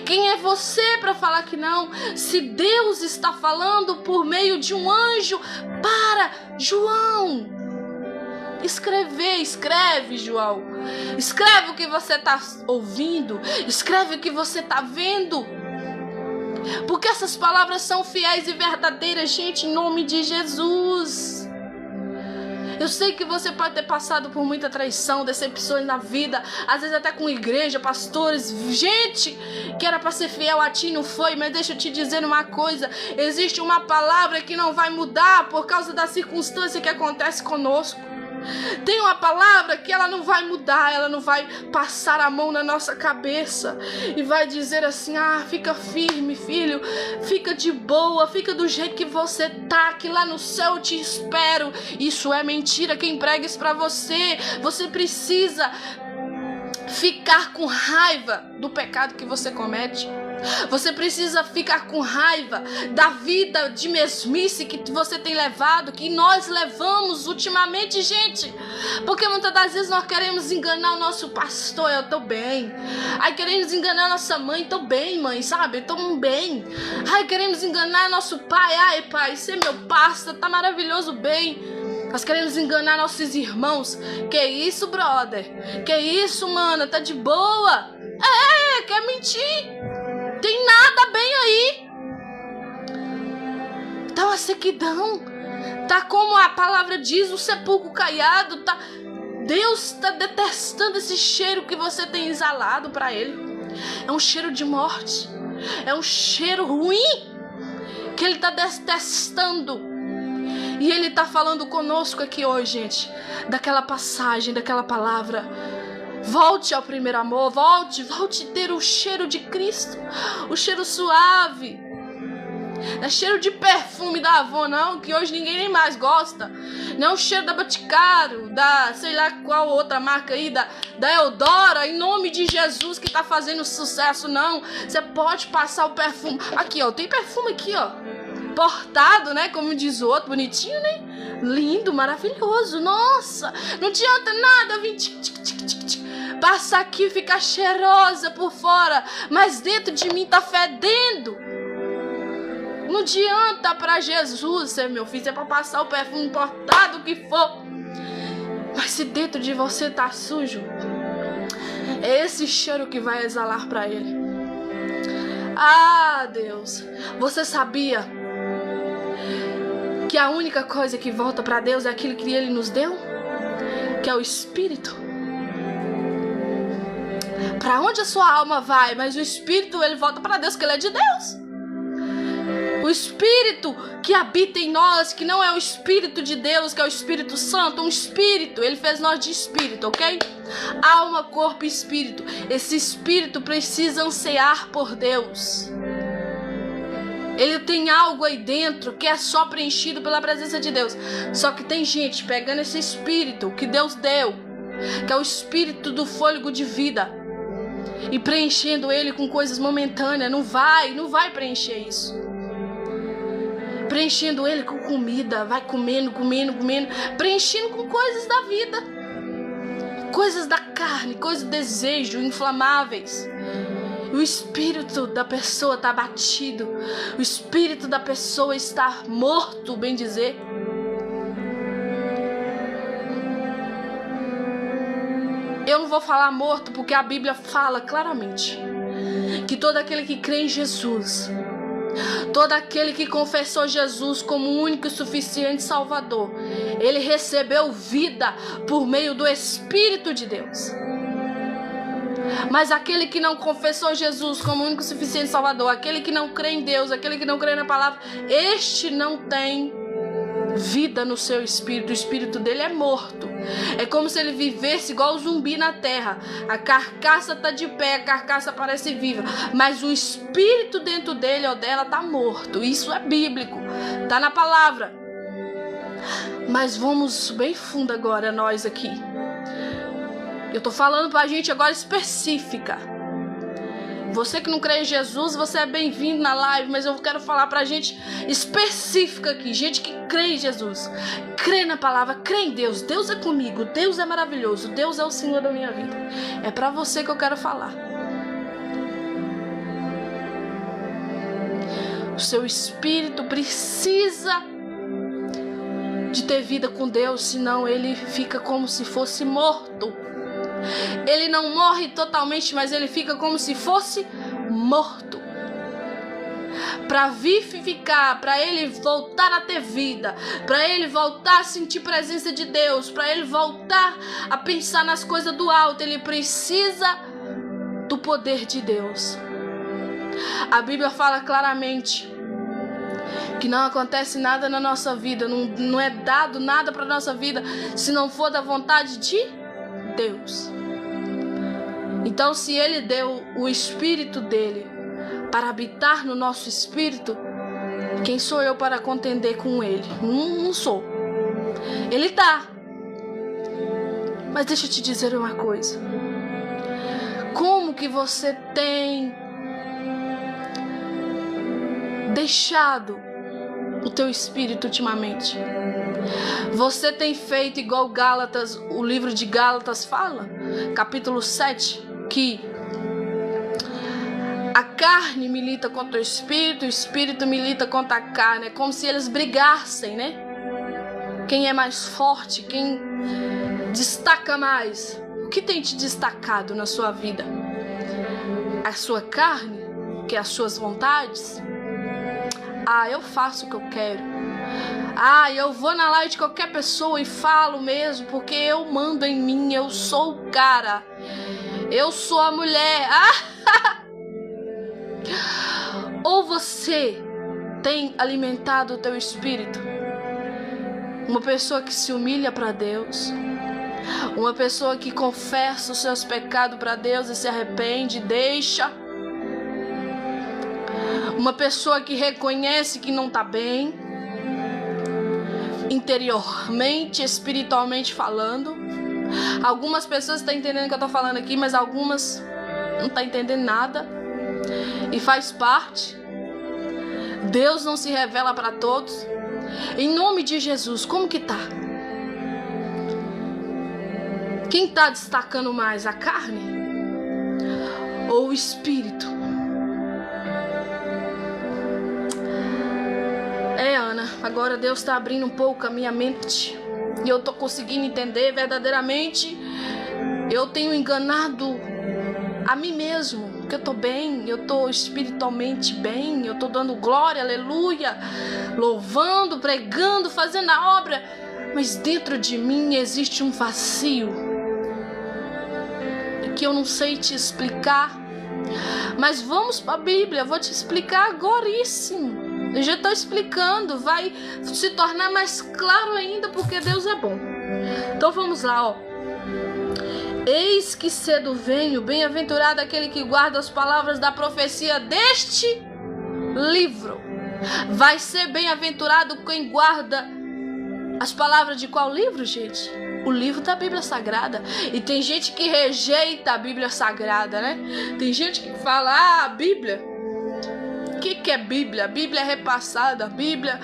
Speaker 1: Quem é você para falar que não? Se Deus está falando por meio de um anjo para João escreve, João. Escreve o que você está ouvindo, escreve o que você está vendo. Porque essas palavras são fiéis e verdadeiras, gente, em nome de Jesus. Eu sei que você pode ter passado por muita traição, decepções na vida, às vezes até com igreja, pastores, gente que era para ser fiel a ti, não foi. Mas deixa eu te dizer uma coisa, existe uma palavra que não vai mudar por causa da circunstância que acontece conosco. Tem uma palavra que ela não vai mudar, ela não vai passar a mão na nossa cabeça e vai dizer assim, fica firme, filho, fica de boa, fica do jeito que você tá, que lá no céu eu te espero. Isso é mentira, quem prega isso pra você. Você precisa ficar com raiva do pecado que você comete. Você precisa ficar com raiva da vida de mesmice que você tem levado, que nós levamos ultimamente, gente. Porque muitas das vezes nós queremos enganar o nosso pastor, eu tô bem. Ai, queremos enganar a nossa mãe, tô bem, mãe, sabe? Eu tô bem. Ai, queremos enganar nosso pai, ai, pai, você é meu pastor, tá maravilhoso, bem. Nós queremos enganar nossos irmãos. Que isso, brother? Que isso, mana? Tá de boa? Quer mentir? Tem nada bem aí. Tá uma sequidão. Tá como a palavra diz, o sepulcro caiado. Tá... Deus está detestando esse cheiro que você tem exalado para Ele. É um cheiro de morte. É um cheiro ruim que Ele está detestando. E Ele está falando conosco aqui hoje, gente, daquela passagem, daquela palavra. Volte ao primeiro amor, volte a ter o cheiro de Cristo, o cheiro suave. Não é cheiro de perfume da Avon, não, que hoje ninguém nem mais gosta. Não é o cheiro da Boticário, da sei lá qual outra marca aí, da Eudora, em nome de Jesus, que tá fazendo sucesso, não. Você pode passar o perfume. Aqui, ó, tem perfume aqui, ó, portado, né, como diz o outro, bonitinho, né? Lindo, maravilhoso, nossa. Não adianta nada vir passar aqui e ficar cheirosa por fora, mas dentro de mim tá fedendo. Não adianta pra Jesus ser meu filho, é pra passar o perfume importado que for. Mas se dentro de você tá sujo, é esse cheiro que vai exalar pra Ele. Ah, Deus, você sabia que a única coisa que volta pra Deus é aquilo que Ele nos deu? Que é o Espírito. Pra onde a sua alma vai, mas o Espírito, ele volta pra Deus, que ele é de Deus. O Espírito que habita em nós, que não é o Espírito de Deus, que é o Espírito Santo, um Espírito, ele fez nós de Espírito, ok? Alma, corpo e Espírito. Esse Espírito precisa ansiar por Deus. Ele tem algo aí dentro que é só preenchido pela presença de Deus. Só que tem gente pegando esse Espírito que Deus deu, que é o Espírito do fôlego de vida, e preenchendo ele com coisas momentâneas. Não vai preencher isso. Preenchendo ele com comida, vai comendo, preenchendo com coisas da vida, coisas da carne, coisas de desejo, inflamáveis. O espírito da pessoa está abatido, o espírito da pessoa está morto, bem dizer. Eu não vou falar morto, porque a Bíblia fala claramente que todo aquele que crê em Jesus, todo aquele que confessou Jesus como o único e suficiente Salvador, ele recebeu vida por meio do Espírito de Deus. Mas aquele que não confessou Jesus como o único e suficiente Salvador, aquele que não crê em Deus, aquele que não crê na palavra, este não tem vida no seu espírito. O espírito dele é morto. É como se ele vivesse igual o zumbi na terra. A carcaça tá de pé, a carcaça parece viva, mas o espírito dentro dele ou dela tá morto. Isso é bíblico, tá na palavra. Mas vamos bem fundo agora, nós aqui. Eu tô falando pra gente agora específica. Você que não crê em Jesus, você é bem-vindo na live, mas eu quero falar pra gente específica aqui. Gente que crê em Jesus, crê na palavra, crê em Deus. Deus é comigo, Deus é maravilhoso, Deus é o Senhor da minha vida. É pra você que eu quero falar. O seu espírito precisa de ter vida com Deus, senão ele fica como se fosse morto. Ele não morre totalmente, mas ele fica como se fosse morto. Para vivificar, para ele voltar a ter vida, para ele voltar a sentir presença de Deus, para ele voltar a pensar nas coisas do alto, ele precisa do poder de Deus. A Bíblia fala claramente que não acontece nada na nossa vida, não é dado nada para nossa vida se não for da vontade de Deus. Então, se ele deu o espírito dele para habitar no nosso espírito, quem sou eu para contender com ele? Não sou. Ele dá. Mas deixa eu te dizer uma coisa. Como que você tem deixado o teu espírito ultimamente? Você tem feito igual Gálatas, o livro de Gálatas fala, capítulo 7, que a carne milita contra o espírito milita contra a carne. É como se eles brigassem, né? Quem é mais forte, quem destaca mais. O que tem te destacado na sua vida? A sua carne? Que é as suas vontades? Eu faço o que eu quero. Eu vou na live de qualquer pessoa e falo mesmo, porque eu mando em mim, eu sou o cara, eu sou a mulher. Ou você tem alimentado o teu espírito? Uma pessoa que se humilha para Deus, uma pessoa que confessa os seus pecados para Deus e se arrepende, deixa. Uma pessoa que reconhece que não está bem, interiormente, espiritualmente falando. Algumas pessoas estão entendendo o que eu estou falando aqui, mas algumas não estão entendendo nada. E faz parte. Deus não se revela para todos. Em nome de Jesus, como que tá? Quem está destacando mais, a carne ou o espírito? Ana, agora Deus está abrindo um pouco a minha mente e eu estou conseguindo entender verdadeiramente. Eu tenho enganado a mim mesmo, que eu estou bem, eu estou espiritualmente bem, eu estou dando glória, aleluia, louvando, pregando, fazendo a obra, mas dentro de mim existe um vazio que eu não sei te explicar. Mas vamos para a Bíblia, vou te explicar agoríssimo. Eu já estou explicando, vai se tornar mais claro ainda, porque Deus é bom. Então vamos lá, ó. Eis que cedo venho, bem-aventurado aquele que guarda as palavras da profecia deste livro. Vai ser bem-aventurado quem guarda as palavras de qual livro, gente? O livro da Bíblia Sagrada. E tem gente que rejeita a Bíblia Sagrada, né? Tem gente que fala, a Bíblia... O que é Bíblia? A Bíblia é repassada. A Bíblia,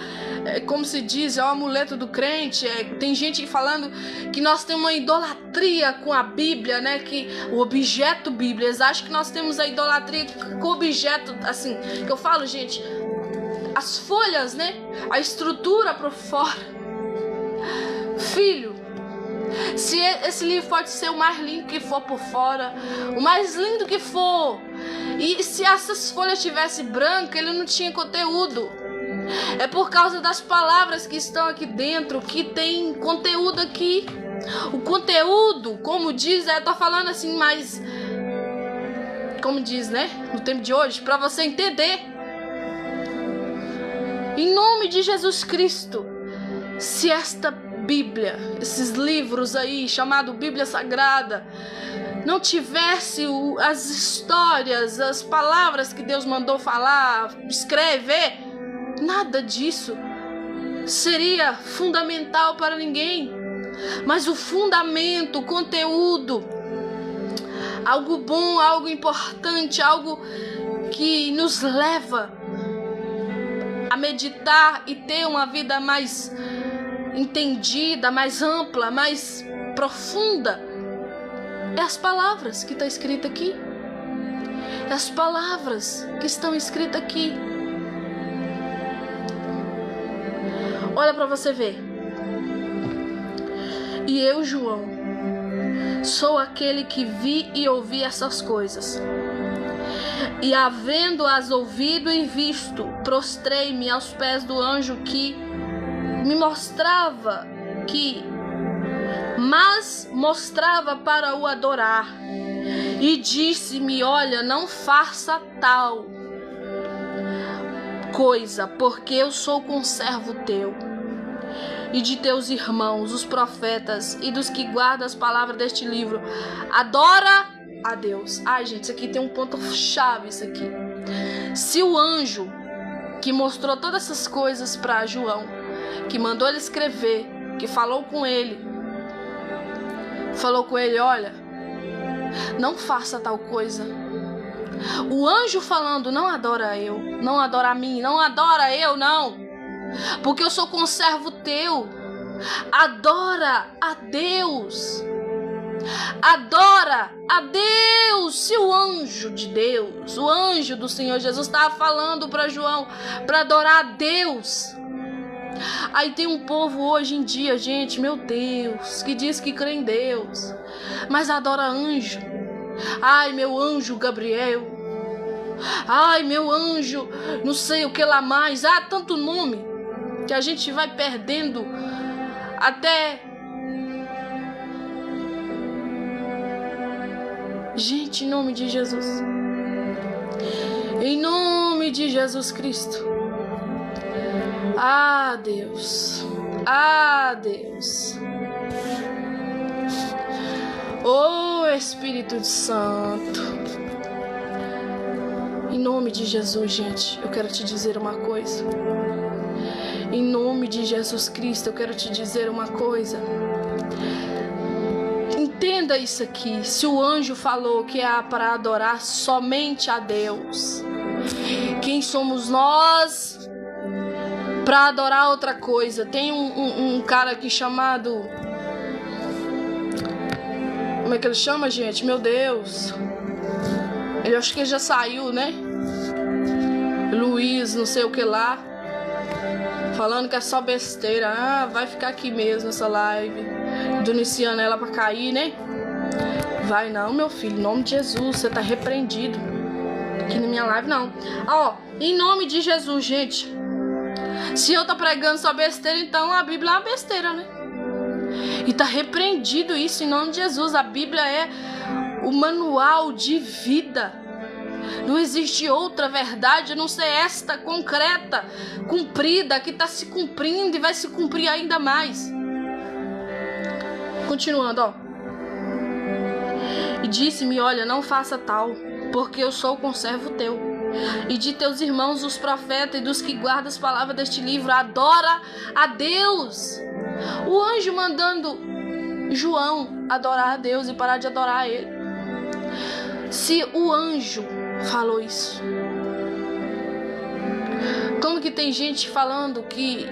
Speaker 1: como se diz, é o amuleto do crente. Tem gente falando que nós temos uma idolatria com a Bíblia, né? Que o objeto Bíblia. Eles acham que nós temos a idolatria com o objeto, assim. Que eu falo, gente, as folhas, né? A estrutura por fora. Filho, se esse livro pode ser o mais lindo que for por fora, o mais lindo que for, e se essas folhas tivessem branca, ele não tinha conteúdo. É por causa das palavras que estão aqui dentro, que tem conteúdo aqui. O conteúdo, como diz, eu tô falando assim, mas como diz, né, no tempo de hoje, para você entender. Em nome de Jesus Cristo, se esta Bíblia, esses livros aí, chamado Bíblia Sagrada, não tivesse as histórias, as palavras que Deus mandou falar, escrever, nada disso seria fundamental para ninguém. Mas o fundamento, o conteúdo, algo bom, algo importante, algo que nos leva a meditar e ter uma vida mais entendida, mais ampla, mais profunda, é as palavras que está escrita aqui. É as palavras que estão escritas aqui. Olha para você ver. E eu, João, sou aquele que vi e ouvi essas coisas. E havendo-as ouvido e visto, prostrei-me aos pés do anjo que me mostrava mostrava para o adorar, e disse-me: olha, não faça tal coisa, porque eu sou conservo teu e de teus irmãos, os profetas, e dos que guardam as palavras deste livro. Adora a Deus. Ai, gente, isso aqui tem um ponto chave, isso aqui. Se o anjo que mostrou todas essas coisas para João, que mandou ele escrever, que falou com ele, olha, não faça tal coisa, O anjo falando, não adora eu, não adora a mim, não adora eu, não. Porque eu sou conservo teu. Adora a Deus. Adora a Deus. Se o anjo de Deus, o anjo do Senhor Jesus estava falando para João para adorar a Deus. Aí tem um povo hoje em dia, gente, meu Deus, que diz que crê em Deus, mas adora anjo. Ai, meu anjo Gabriel. Ai, meu anjo, não sei o que lá mais. Ah, tanto nome que a gente vai perdendo até. Gente, em nome de Jesus. Em nome de Jesus Cristo. Ah, Deus. Ah, Deus. Oh, Espírito Santo. Em nome de Jesus, gente, eu quero te dizer uma coisa. Em nome de Jesus Cristo, eu quero te dizer uma coisa. Entenda isso aqui. Se o anjo falou que é para adorar somente a Deus, quem somos nós para adorar outra coisa? Tem um cara aqui chamado... Como é que ele chama, gente? Meu Deus. Eu acho que ele já saiu, né? Luiz, não sei o que lá. Falando que é só besteira. Ah, vai ficar aqui mesmo essa live. Iniciando ela pra cair, né? Vai não, meu filho. Em nome de Jesus, você tá repreendido. Aqui na minha live, não. Ó, em nome de Jesus, gente. Se eu tô pregando só besteira, então a Bíblia é uma besteira, né? E tá repreendido isso em nome de Jesus. A Bíblia é o manual de vida. Não existe outra verdade a não ser esta concreta, cumprida, que está se cumprindo e vai se cumprir ainda mais. Continuando, ó. E disse-me, olha, não faça tal, porque eu sou o conservo teu, e de teus irmãos os profetas e dos que guardam as palavras deste livro. Adora a Deus. O anjo mandando João adorar a Deus e parar de adorar a ele. Se o anjo falou isso, como que tem gente falando que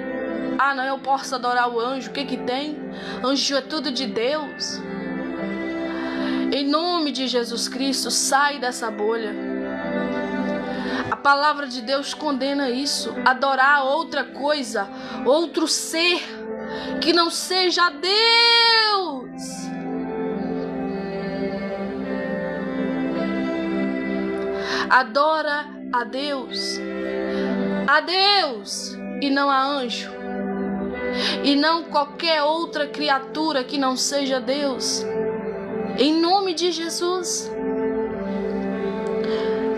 Speaker 1: não, eu posso adorar o anjo? O que que tem? Anjo é tudo de Deus. Em nome de Jesus Cristo, sai dessa bolha. A palavra de Deus condena isso. Adorar outra coisa, outro ser que não seja Deus. Adora a Deus e não a anjo, e não qualquer outra criatura que não seja Deus, em nome de Jesus.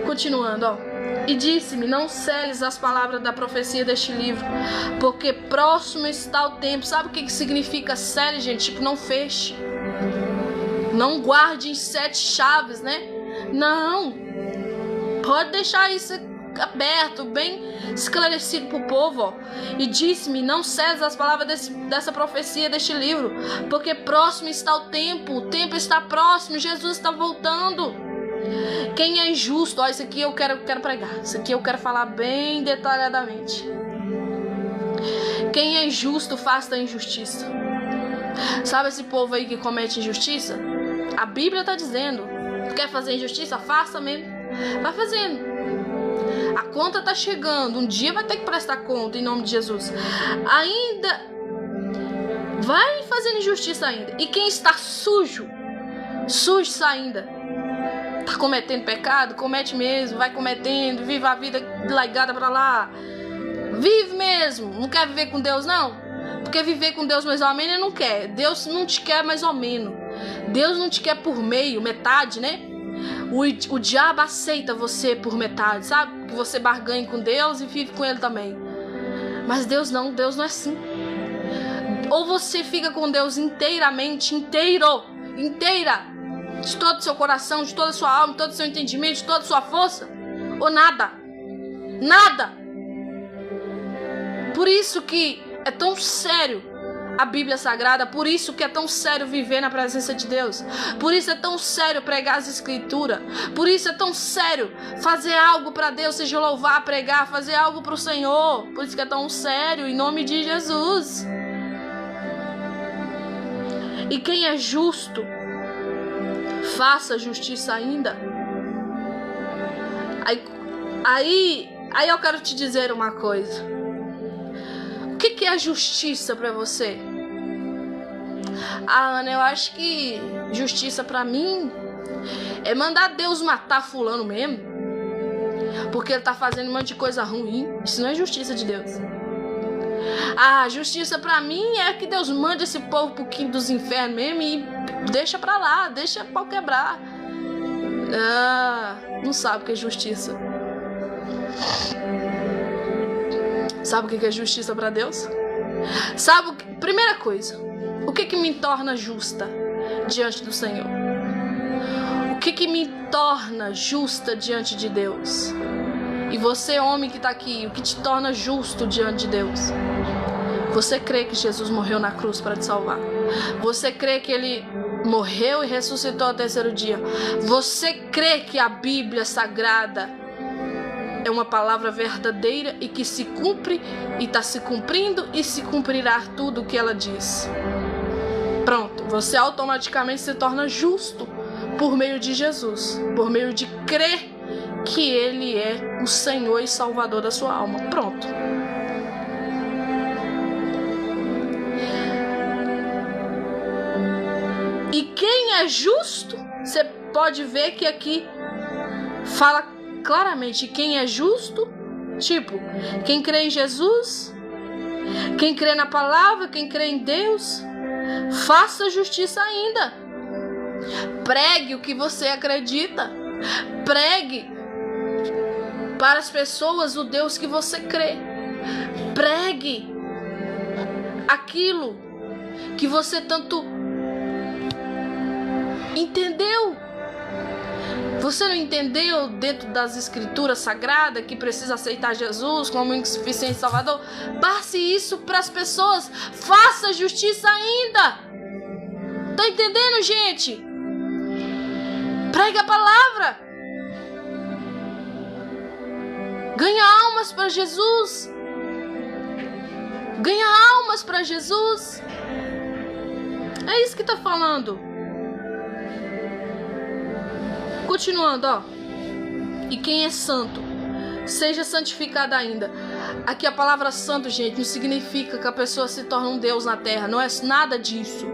Speaker 1: Continuando, ó. E disse-me, não seles as palavras da profecia deste livro, porque próximo está o tempo. Sabe o que significa sele, gente? Tipo, não feche, não guarde em 7 chaves, né? Não, pode deixar isso aberto, bem esclarecido para o povo, ó. E disse-me, não cesse as palavras dessa profecia deste livro, porque próximo está o tempo está próximo, Jesus está voltando. Quem é injusto, ó, isso aqui eu quero pregar, isso aqui eu quero falar bem detalhadamente. Quem é injusto, faça a injustiça. Sabe esse povo aí que comete injustiça? A Bíblia está dizendo, quer fazer injustiça? Faça mesmo, vai fazendo. A conta tá chegando, um dia vai ter que prestar conta em nome de Jesus. Ainda vai fazendo injustiça ainda. E quem está sujo ainda, tá cometendo pecado, comete mesmo, vai cometendo, vive a vida largada pra lá. Vive mesmo, não quer viver com Deus não? Porque viver com Deus mais ou menos ele não quer. Deus não te quer mais ou menos. Deus não te quer por meio, metade, né? O diabo aceita você por metade, sabe? Que você barganhe com Deus e vive com ele também. Mas Deus não é assim. Ou você fica com Deus inteiramente, inteira, de todo o seu coração, de toda a sua alma, de todo o seu entendimento, de toda a sua força, ou nada. Por isso que é tão sério a Bíblia Sagrada. Por isso que é tão sério viver na presença de Deus. Por isso é tão sério pregar as Escrituras. Por isso é tão sério fazer algo para Deus, seja louvar, pregar, fazer algo para o Senhor. Por isso que é tão sério, em nome de Jesus. E quem é justo, faça justiça ainda. Aí eu quero te dizer uma coisa. O que é justiça para você? Ana, eu acho que justiça para mim é mandar Deus matar fulano mesmo, porque ele tá fazendo um monte de coisa ruim. Isso não é justiça de Deus. Justiça para mim é que Deus mande esse povo pro quinto dos infernos mesmo e deixa pra lá, deixa pau quebrar. Não sabe o que é justiça. Sabe o que é justiça para Deus? Sabe, primeira coisa, o que me torna justa diante do Senhor? O que me torna justa diante de Deus? E você, homem que está aqui, o que te torna justo diante de Deus? Você crê que Jesus morreu na cruz para te salvar? Você crê que Ele morreu e ressuscitou ao terceiro dia? Você crê que a Bíblia Sagrada é uma palavra verdadeira e que se cumpre e está se cumprindo e se cumprirá tudo o que ela diz? Pronto, você automaticamente se torna justo por meio de Jesus, por meio de crer que Ele é o Senhor e Salvador da sua alma. Pronto. E quem é justo, você pode ver que aqui fala claramente quem é justo, tipo, quem crê em Jesus, quem crê na palavra, quem crê em Deus, faça justiça ainda. Pregue o que você acredita. Pregue para as pessoas o Deus que você crê. Pregue aquilo que você tanto entendeu. Você não entendeu dentro das Escrituras Sagradas que precisa aceitar Jesus como insuficiente Salvador? Passe isso para as pessoas. Faça justiça ainda. Tá entendendo, gente? Pregue a palavra. Ganha almas para Jesus. Ganha almas para Jesus. É isso que tá falando. Continuando, ó. E quem é santo, seja santificado ainda. Aqui a palavra santo, gente, não significa que a pessoa se torna um Deus na terra. Não é nada disso.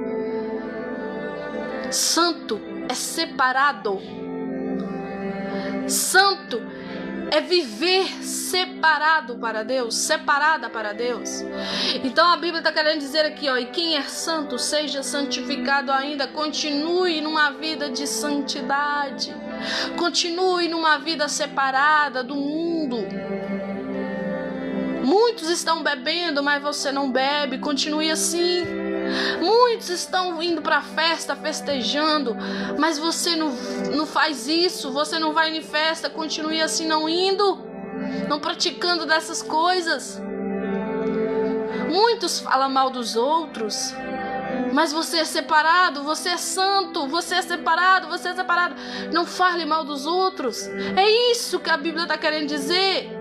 Speaker 1: Santo é separado. Santo é viver separado para Deus, separada para Deus. Então a Bíblia está querendo dizer aqui, ó, e quem é santo, seja santificado ainda. Continue numa vida de santidade. Continue numa vida separada do mundo. Muitos estão bebendo, mas você não bebe. Continue assim. Muitos estão indo para a festa, festejando, mas você não faz isso. Você não vai em festa. Continue assim, não indo, não praticando dessas coisas. Muitos falam mal dos outros, mas você é separado, você é santo, você é separado, você é separado. Não fale mal dos outros. É isso que a Bíblia está querendo dizer.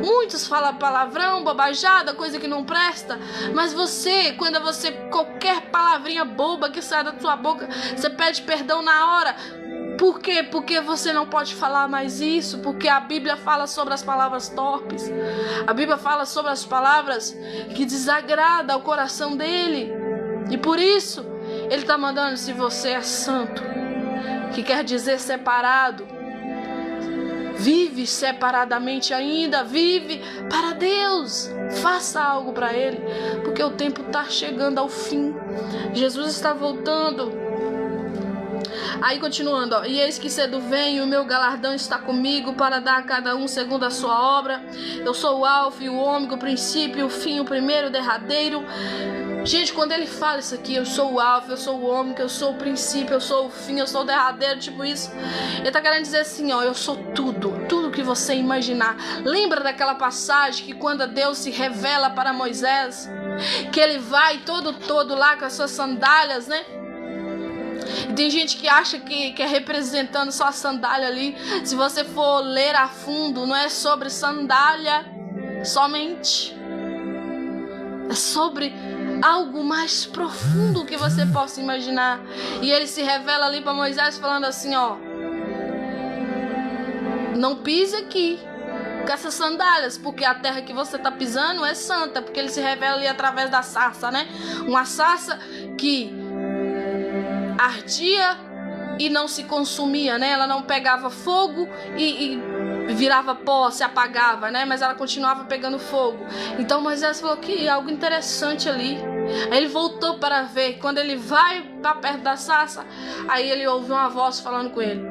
Speaker 1: Muitos falam palavrão, bobajada, coisa que não presta. Mas você, quando você, qualquer palavrinha boba que sai da sua boca, você pede perdão na hora. Por quê? Porque você não pode falar mais isso. Porque a Bíblia fala sobre as palavras torpes. A Bíblia fala sobre as palavras que desagradam ao coração dele. E por isso, ele está mandando, se você é santo, que quer dizer separado, vive separadamente ainda, vive para Deus, faça algo para Ele, porque o tempo está chegando ao fim, Jesus está voltando. Aí continuando, ó, e eis que cedo venho, o meu galardão está comigo para dar a cada um segundo a sua obra. Eu sou o alfa e o ômega, o princípio, o fim, o primeiro, o derradeiro. Gente, quando ele fala isso aqui, eu sou o alfa, eu sou o ômega, eu sou o princípio, eu sou o fim, eu sou o derradeiro, tipo isso, ele tá querendo dizer assim, ó, eu sou tudo que você imaginar. Lembra daquela passagem que quando Deus se revela para Moisés, que ele vai todo lá com as suas sandálias, né? E tem gente que acha que é representando só a sandália ali. Se você for ler a fundo, não é sobre sandália somente. É sobre algo mais profundo que você possa imaginar. E ele se revela ali para Moisés falando assim, ó: não pise aqui com essas sandálias, porque a terra que você tá pisando é santa. Porque ele se revela ali através da sarça, né? Uma sarça que ardia e não se consumia, né? Ela não pegava fogo e virava pó, se apagava, né? Mas ela continuava pegando fogo. Então Moisés falou que algo interessante ali. Aí ele voltou para ver. Quando ele vai para perto da sarça, aí ele ouve uma voz falando com ele: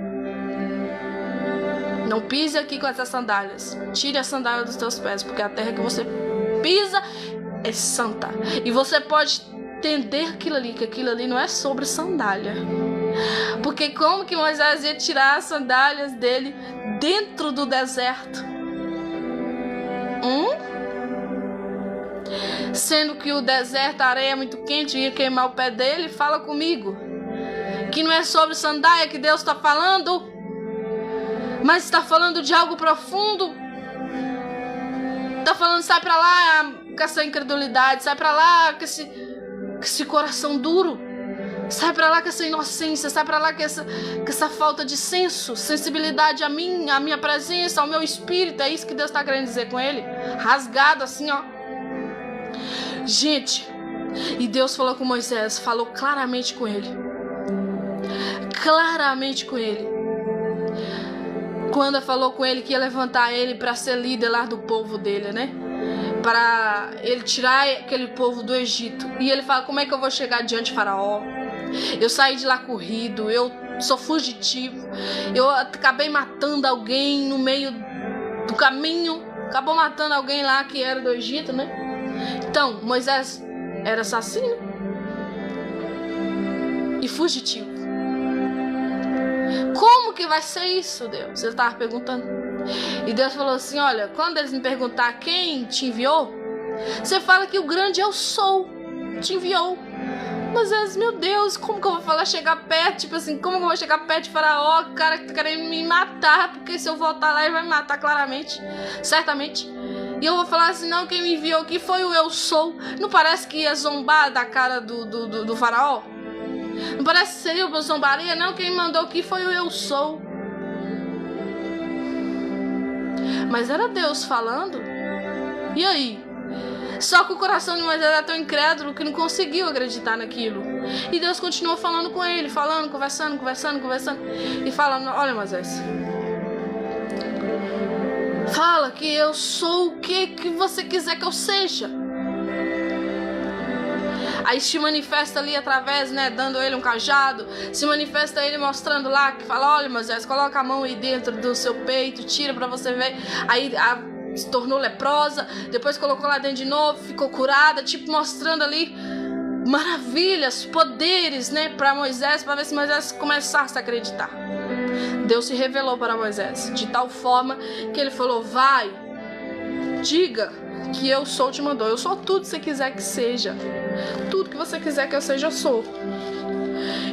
Speaker 1: não pise aqui com essas sandálias. Tire a sandália dos teus pés, porque a terra que você pisa é santa. E você pode entender aquilo ali, que aquilo ali não é sobre sandália. Porque como que Moisés ia tirar as sandálias dele dentro do deserto? Sendo que o deserto, a areia é muito quente, ia queimar o pé dele. Fala comigo que não é sobre sandália que Deus está falando, mas está falando de algo profundo. Está falando: sai para lá com essa incredulidade, sai para lá com esse coração duro, sai para lá com essa inocência, sai para lá com essa falta de sensibilidade a mim, a minha presença, ao meu espírito. É isso que Deus está querendo dizer com ele, rasgado assim, ó. Gente, e Deus falou com Moisés, falou claramente com ele, quando falou com ele que ia levantar ele para ser líder lá do povo dele, né? Para ele tirar aquele povo do Egito. E ele fala: como é que eu vou chegar diante de Faraó? Eu saí de lá corrido, eu sou fugitivo, eu acabei matando alguém no meio do caminho, acabou matando alguém lá que era do Egito, né? Então, Moisés era assassino e fugitivo. Como que vai ser isso, Deus? Ele estava perguntando. E Deus falou assim: olha, quando eles me perguntar quem te enviou, você fala que o grande eu sou te enviou. Mas, meu Deus, como que eu vou falar, chegar perto? Tipo assim, como que eu vou chegar perto de Faraó, o cara que tá querendo me matar? Porque se eu voltar lá, ele vai me matar claramente, certamente. E eu vou falar assim: não, quem me enviou aqui foi o eu sou. Não parece que ia zombar da cara do Faraó? Não parece que seria uma zombaria? Não, quem mandou aqui foi o eu sou. Mas era Deus falando. E aí? Só que o coração de Moisés era tão incrédulo que não conseguiu acreditar naquilo. E Deus continuou falando com ele, falando, conversando. E falando: olha, Moisés, fala que eu sou o que você quiser que eu seja. Aí se manifesta ali através, né, dando ele um cajado. Se manifesta ele mostrando lá, que fala: olha, Moisés, coloca a mão aí dentro do seu peito, tira pra você ver. Aí se tornou leprosa, depois colocou lá dentro de novo, ficou curada, tipo mostrando ali maravilhas, poderes, né, pra Moisés, pra ver se Moisés começasse a acreditar. Deus se revelou para Moisés de tal forma que ele falou: vai, diga que eu sou te mandou. Eu sou tudo que você quiser que seja. Tudo que você quiser que eu seja, eu sou.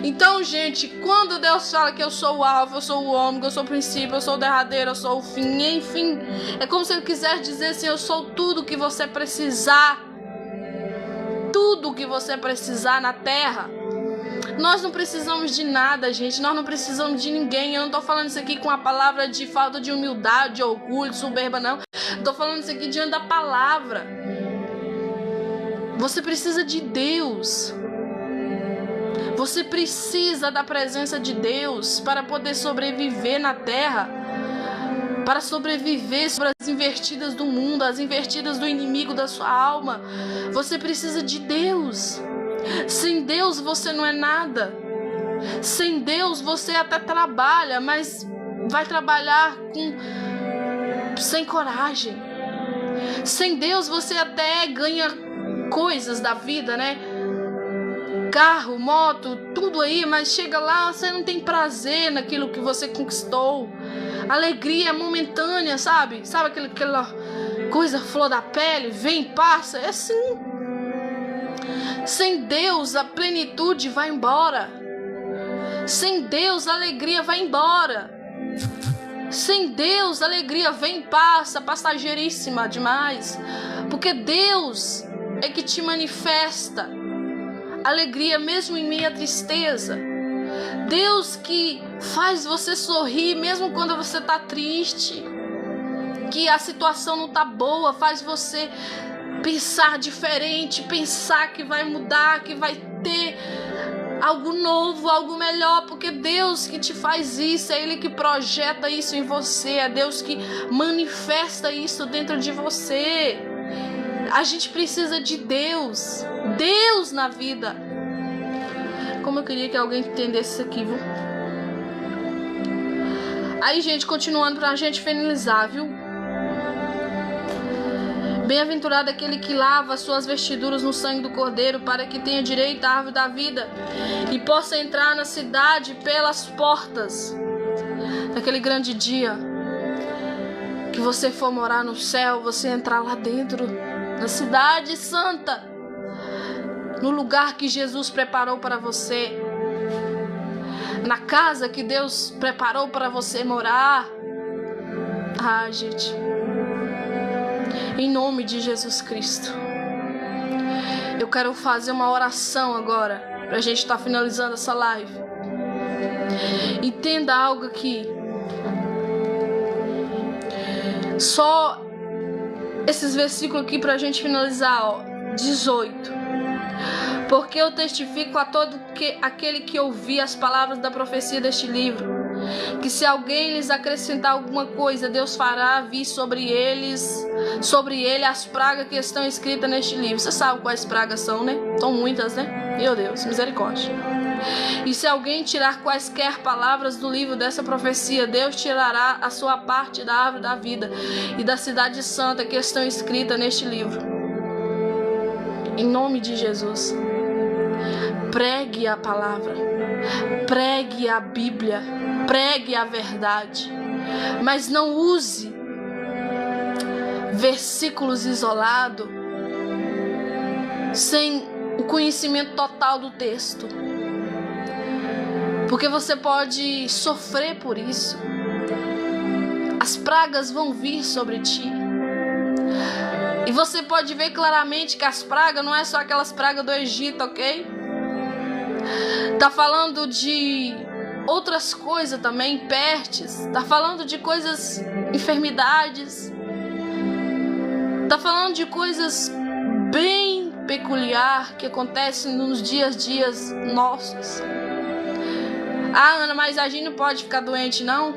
Speaker 1: Então, gente, quando Deus fala que eu sou o alfa, eu sou o ômega, eu sou o princípio, eu sou o derradeiro, eu sou o fim, enfim, é como se ele quisesse dizer assim: eu sou tudo que você precisar. Tudo que você precisar na terra. Nós não precisamos de nada, gente. Nós não precisamos de ninguém. Eu não tô falando isso aqui com a palavra de falta de humildade, de orgulho, de soberba, não. Eu tô falando isso aqui diante da palavra. Você precisa de Deus. Você precisa da presença de Deus para poder sobreviver na terra. Para sobreviver sobre as invertidas do mundo, as invertidas do inimigo da sua alma. Você precisa de Deus. Sem Deus você não é nada. Sem Deus você até trabalha, mas vai trabalhar sem coragem. Sem Deus você até ganha coisas da vida, né? Carro, moto, tudo aí, mas chega lá, você não tem prazer naquilo que você conquistou. Alegria momentânea, sabe? Sabe aquela coisa flor da pele, vem, passa, é assim. Sem Deus, a plenitude vai embora. Sem Deus, a alegria vai embora. Sem Deus, a alegria vem e passa, passageiríssima demais. Porque Deus é que te manifesta alegria mesmo em meio à tristeza. Deus que faz você sorrir mesmo quando você está triste. Que a situação não está boa, faz você pensar diferente, pensar que vai mudar, que vai ter algo novo, algo melhor, porque Deus que te faz isso, é Ele que projeta isso em você, é Deus que manifesta isso dentro de você. A gente precisa de Deus na vida. Como eu queria que alguém entendesse isso aqui, viu? Aí, gente, continuando pra gente finalizar, viu? Bem-aventurado aquele que lava as suas vestiduras no sangue do Cordeiro, para que tenha direito à árvore da vida e possa entrar na cidade pelas portas. Naquele grande dia que você for morar no céu, você entrar lá dentro, na cidade santa, no lugar que Jesus preparou para você, na casa que Deus preparou para você morar. Ah, gente, em nome de Jesus Cristo, eu quero fazer uma oração agora, pra gente estar finalizando essa live. Entenda algo aqui. Só esses versículos aqui pra gente finalizar, ó. 18. Porque eu testifico a todo aquele que ouvir as palavras da profecia deste livro, que se alguém lhes acrescentar alguma coisa, Deus fará vir sobre ele as pragas que estão escritas neste livro. Você sabe quais pragas são, né? São muitas, né? Meu Deus, misericórdia. E se alguém tirar quaisquer palavras do livro dessa profecia, Deus tirará a sua parte da árvore da vida e da cidade santa que estão escritas neste livro. Em nome de Jesus, pregue a palavra, pregue a Bíblia, pregue a verdade, mas não use versículos isolados, sem o conhecimento total do texto, porque você pode sofrer por isso. As pragas vão vir sobre ti, e você pode ver claramente que as pragas não é só aquelas pragas do Egito, ok? Tá falando de outras coisas também, pestes. Tá falando de coisas, enfermidades. Tá falando de coisas bem peculiar que acontecem nos dias nossos. Ah, Ana, mas a gente não pode ficar doente, não?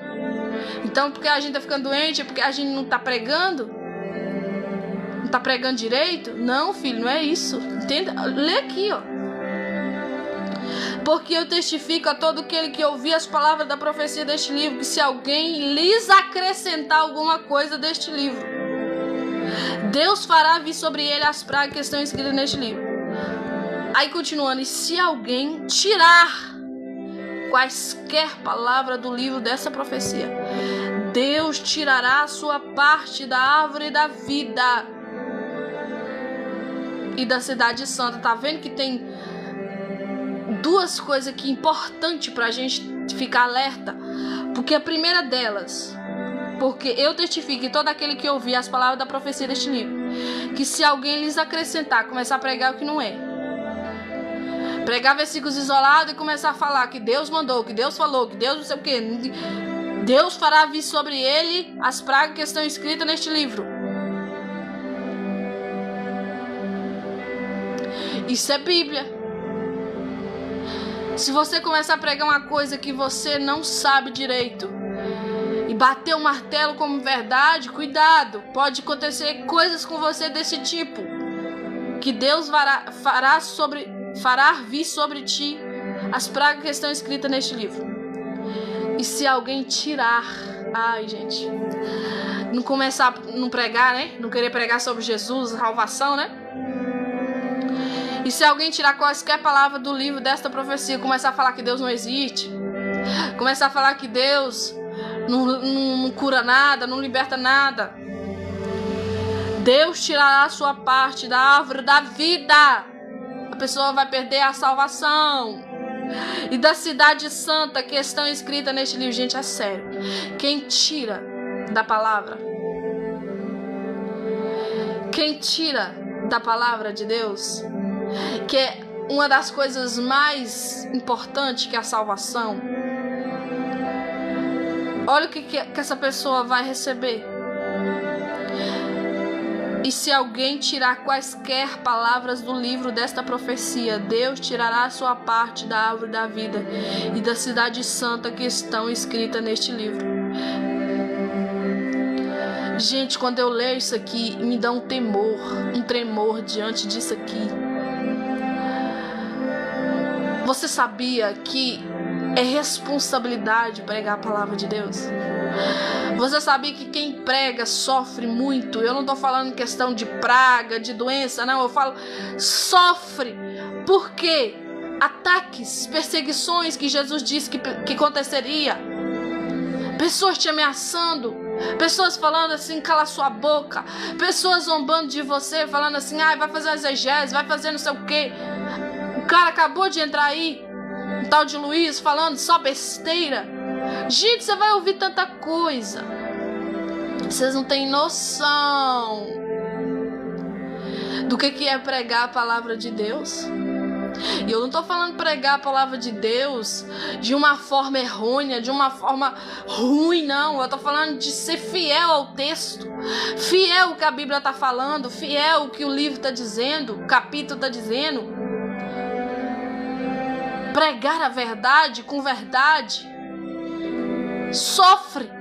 Speaker 1: Então, porque a gente tá ficando doente, é porque a gente não tá pregando? Não tá pregando direito? Não, filho, não é isso. Entenda? Lê aqui, ó. Porque eu testifico a todo aquele que ouvir as palavras da profecia deste livro, que se alguém lhes acrescentar alguma coisa deste livro, Deus fará vir sobre ele as pragas que estão escritas neste livro. Aí continuando, e se alguém tirar quaisquer palavras do livro dessa profecia, Deus tirará a sua parte da árvore da vida e da cidade santa. Tá vendo que tem duas coisas aqui importantes pra gente ficar alerta? Porque a primeira delas, porque eu testifico, e todo aquele que ouvir as palavras da profecia deste livro, que se alguém lhes acrescentar, começar a pregar o que não é, pregar versículos isolados e começar a falar que Deus mandou, que Deus falou, que Deus não sei o que, Deus fará vir sobre ele as pragas que estão escritas neste livro. Isso é Bíblia. Se você começar a pregar uma coisa que você não sabe direito e bater o martelo como verdade, cuidado, pode acontecer coisas com você desse tipo, que Deus fará vir sobre ti as pragas que estão escritas neste livro. E se alguém tirar, ai gente, não começar a não pregar, né? Não querer pregar sobre Jesus, salvação, né? E se alguém tirar quaisquer palavra do livro desta profecia, começar a falar que Deus não existe, começar a falar que Deus não cura nada, não liberta nada, Deus tirará a sua parte da árvore da vida. A pessoa vai perder a salvação. E da cidade santa que estão escritas neste livro. Gente, é sério. Quem tira da palavra, quem tira da palavra de Deus, que é uma das coisas mais importantes, que é a salvação, olha o que essa pessoa vai receber. E se alguém tirar quaisquer palavras do livro desta profecia, Deus tirará a sua parte da árvore da vida e da cidade santa que estão escritas neste livro. Gente, quando eu leio isso aqui, me dá um temor, um tremor diante disso aqui. Você sabia que é responsabilidade pregar a palavra de Deus? Você sabia que quem prega sofre muito? Eu não estou falando questão de praga, de doença, não. Eu falo sofre. Por quê? Ataques, perseguições que Jesus disse que aconteceria. Pessoas te ameaçando. Pessoas falando assim, cala sua boca. Pessoas zombando de você, falando assim, vai fazer uma exegese, vai fazer não sei o quê. O cara acabou de entrar aí, um tal de Luiz, falando só besteira. Gente, você vai ouvir tanta coisa. Vocês não têm noção do que é pregar a palavra de Deus. E eu não estou falando pregar a palavra de Deus de uma forma errônea, de uma forma ruim, não. Eu estou falando de ser fiel ao texto, fiel ao que a Bíblia está falando, fiel ao que o livro está dizendo, o capítulo está dizendo. Pregar a verdade com verdade. Sofre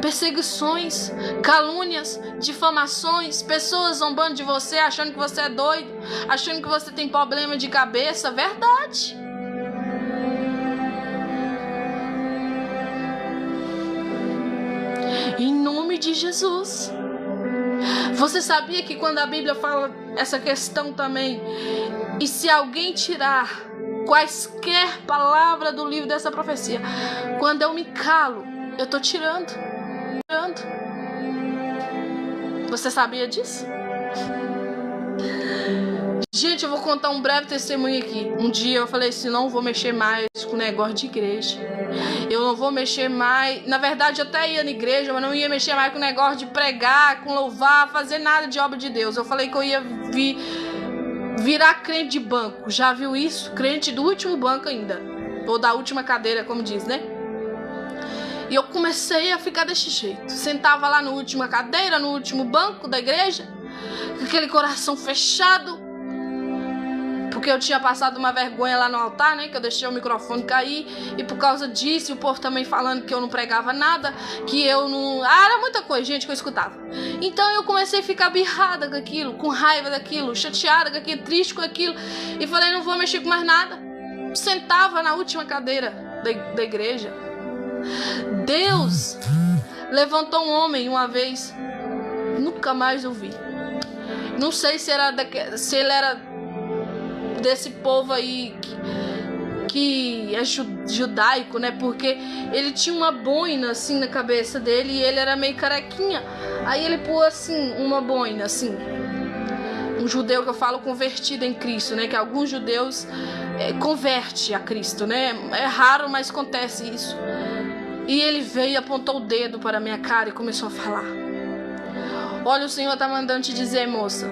Speaker 1: perseguições, calúnias, difamações, pessoas zombando de você, achando que você é doido, achando que você tem problema de cabeça. Verdade. Em nome de Jesus. Você sabia que quando a Bíblia fala essa questão também, e se alguém tirar quaisquer palavras do livro dessa profecia, quando eu me calo, eu tô tirando. Você sabia disso? Gente, eu vou contar um breve testemunho aqui. Um dia eu falei assim, não vou mexer mais com negócio de igreja. Eu não vou mexer mais. Na verdade, eu até ia na igreja, mas não ia mexer mais com negócio de pregar, com louvar, fazer nada de obra de Deus. Eu falei que eu ia virar crente de banco. Já viu isso? Crente do último banco ainda. Ou da última cadeira, como diz, né? E eu comecei a ficar desse jeito. Sentava lá na última cadeira, no último banco da igreja, com aquele coração fechado, porque eu tinha passado uma vergonha lá no altar, né? Que eu deixei o microfone cair. E por causa disso, o povo também falando que eu não pregava nada, que eu não... era muita coisa, gente, que eu escutava. Então eu comecei a ficar birrada com aquilo, com raiva daquilo, chateada com aquilo, triste com aquilo. E falei, não vou mexer com mais nada. Sentava na última cadeira da igreja. Deus levantou um homem uma vez, nunca mais eu vi. Não sei se ele era desse povo aí que é judaico, né? Porque ele tinha uma boina assim na cabeça dele e ele era meio carequinha. Aí ele pôs assim uma boina assim. Um judeu que eu falo convertido em Cristo, né? Que alguns judeus converte a Cristo, né? É raro, mas acontece isso. E ele veio e apontou o dedo para a minha cara e começou a falar. Olha, o Senhor está mandando te dizer, moça,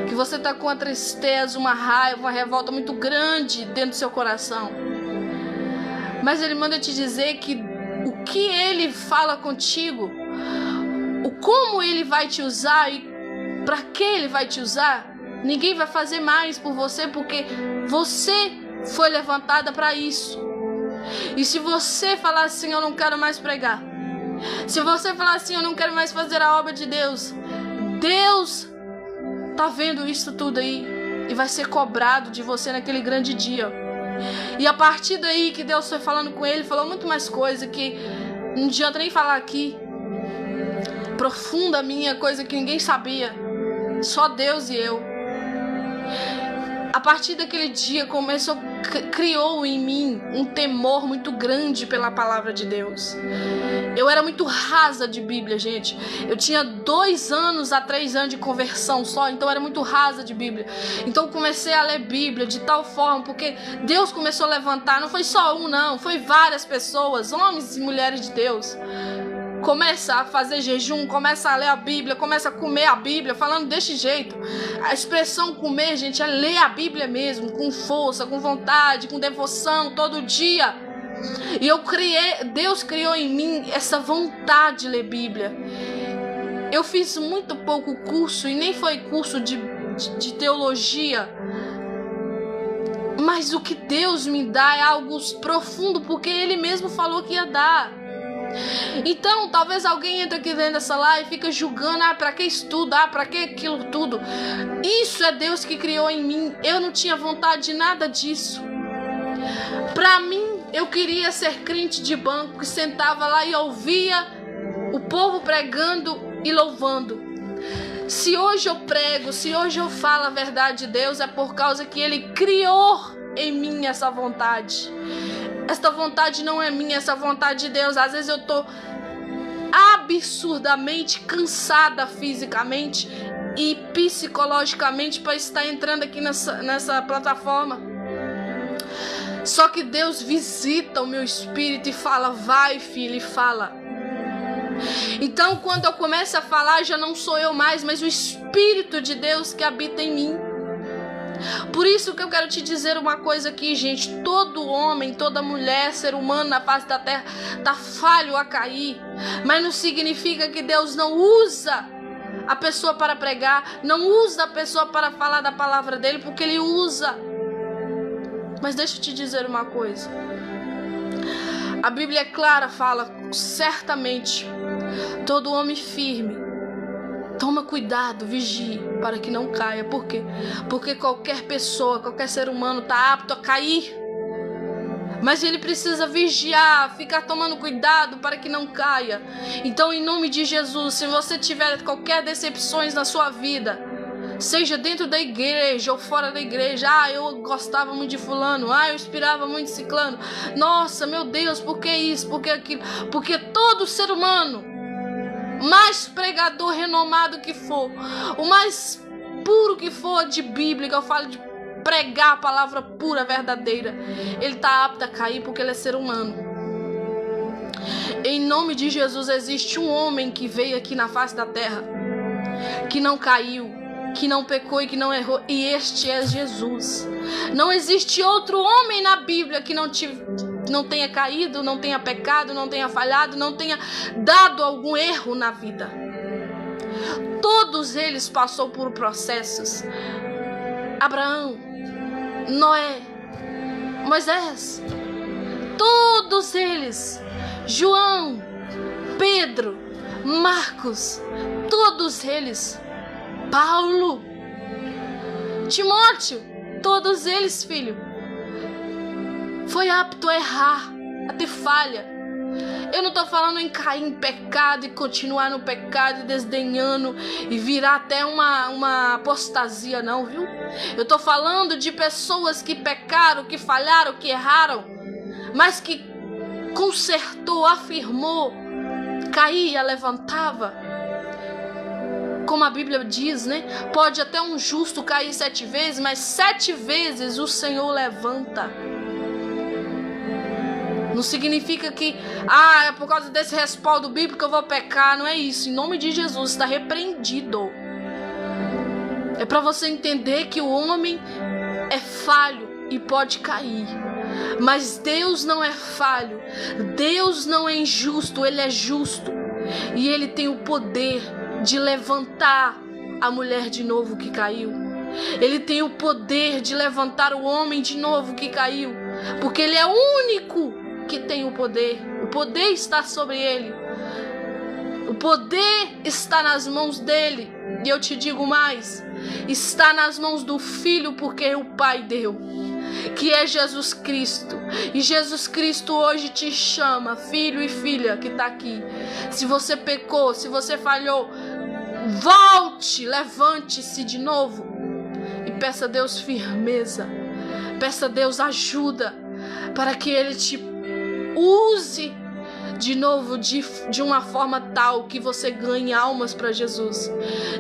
Speaker 1: que você está com uma tristeza, uma raiva, uma revolta muito grande dentro do seu coração. Mas Ele manda te dizer que o que Ele fala contigo, o como Ele vai te usar e para que Ele vai te usar, ninguém vai fazer mais por você, porque você foi levantada para isso. E se você falar assim, eu não quero mais pregar, se você falar assim, eu não quero mais fazer a obra de Deus, Deus tá vendo isso tudo aí e vai ser cobrado de você naquele grande dia. E a partir daí que Deus foi falando com ele, falou muito mais coisa que não adianta nem falar aqui, profunda minha, coisa que ninguém sabia, só Deus e eu. A partir daquele dia criou em mim um temor muito grande pela palavra de Deus. Eu era muito rasa de Bíblia, gente. Eu tinha 2 anos a 3 anos de conversão só, então eu era muito rasa de Bíblia. Então eu comecei a ler Bíblia de tal forma, porque Deus começou a levantar, não foi só um não, foi várias pessoas, homens e mulheres de Deus. Começa a fazer jejum, começa a ler a Bíblia, começa a comer a Bíblia, falando desse jeito. A expressão comer, gente, é ler a Bíblia mesmo, com força, com vontade, com devoção, todo dia. E Deus criou em mim essa vontade de ler Bíblia. Eu fiz muito pouco curso, e nem foi curso de teologia. Mas o que Deus me dá é algo profundo, porque Ele mesmo falou que ia dar. Então, talvez alguém entre aqui dentro dessa live e fica julgando, pra que estudar, pra que aquilo tudo. Isso é Deus que criou em mim. Eu não tinha vontade de nada disso. Pra mim, eu queria ser crente de banco, que sentava lá e ouvia o povo pregando e louvando. Se hoje eu prego, se hoje eu falo a verdade de Deus, é por causa que Ele criou em mim essa vontade. Esta vontade não é minha, essa vontade de Deus. Às vezes eu tô absurdamente cansada fisicamente e psicologicamente para estar entrando aqui nessa plataforma. Só que Deus visita o meu espírito e fala, vai filho, e fala. Então quando eu começo a falar, já não sou eu mais, mas o Espírito de Deus que habita em mim. Por isso que eu quero te dizer uma coisa aqui, gente. Todo homem, toda mulher, ser humano na face da terra tá falho a cair. Mas não significa que Deus não usa a pessoa para pregar, não usa a pessoa para falar da palavra dele, porque Ele usa. Mas deixa eu te dizer uma coisa. A Bíblia é clara, fala certamente, todo homem firme, toma cuidado, vigie, para que não caia. Por quê? Porque qualquer pessoa, qualquer ser humano está apto a cair. Mas ele precisa vigiar, ficar tomando cuidado para que não caia. Então, em nome de Jesus, se você tiver qualquer decepções na sua vida, seja dentro da igreja ou fora da igreja, eu gostava muito de fulano, eu inspirava muito de ciclano, nossa, meu Deus, por que isso, por que aquilo? Porque todo ser humano, mais pregador renomado que for, o mais puro que for de Bíblia, que eu falo de pregar a palavra pura, verdadeira, ele está apto a cair porque ele é ser humano. Em nome de Jesus, existe um homem que veio aqui na face da terra, que não caiu, que não pecou e que não errou, e este é Jesus. Não existe outro homem na Bíblia que não tenha caído, não tenha pecado, não tenha falhado, não tenha dado algum erro na vida. Todos eles passaram por processos. Abraão, Noé, Moisés, todos eles, João, Pedro, Marcos, todos eles, Paulo, Timóteo, todos eles, filho, foi apto a errar, a ter falha. Eu não estou falando em cair em pecado e continuar no pecado e desdenhando e virar até uma apostasia, não, viu? Eu estou falando de pessoas que pecaram, que falharam, que erraram, mas que consertou, afirmou, caía, levantava. Como a Bíblia diz, né? Pode até um justo cair 7 vezes, mas 7 vezes o Senhor levanta. Não significa que, é por causa desse respaldo bíblico que eu vou pecar. Não é isso. Em nome de Jesus, está repreendido. É para você entender que o homem é falho e pode cair. Mas Deus não é falho. Deus não é injusto. Ele é justo. E Ele tem o poder de levantar a mulher de novo que caiu. Ele tem o poder de levantar o homem de novo que caiu. Porque Ele é o único que tem o poder. O poder está sobre Ele. O poder está nas mãos dEle. E eu te digo mais, está nas mãos do Filho, porque o Pai deu, que é Jesus Cristo. E Jesus Cristo hoje te chama, filho e filha que está aqui. Se você pecou, se você falhou, volte, levante-se de novo e peça a Deus firmeza. Peça a Deus ajuda para que Ele te use de novo de uma forma tal que você ganhe almas para Jesus.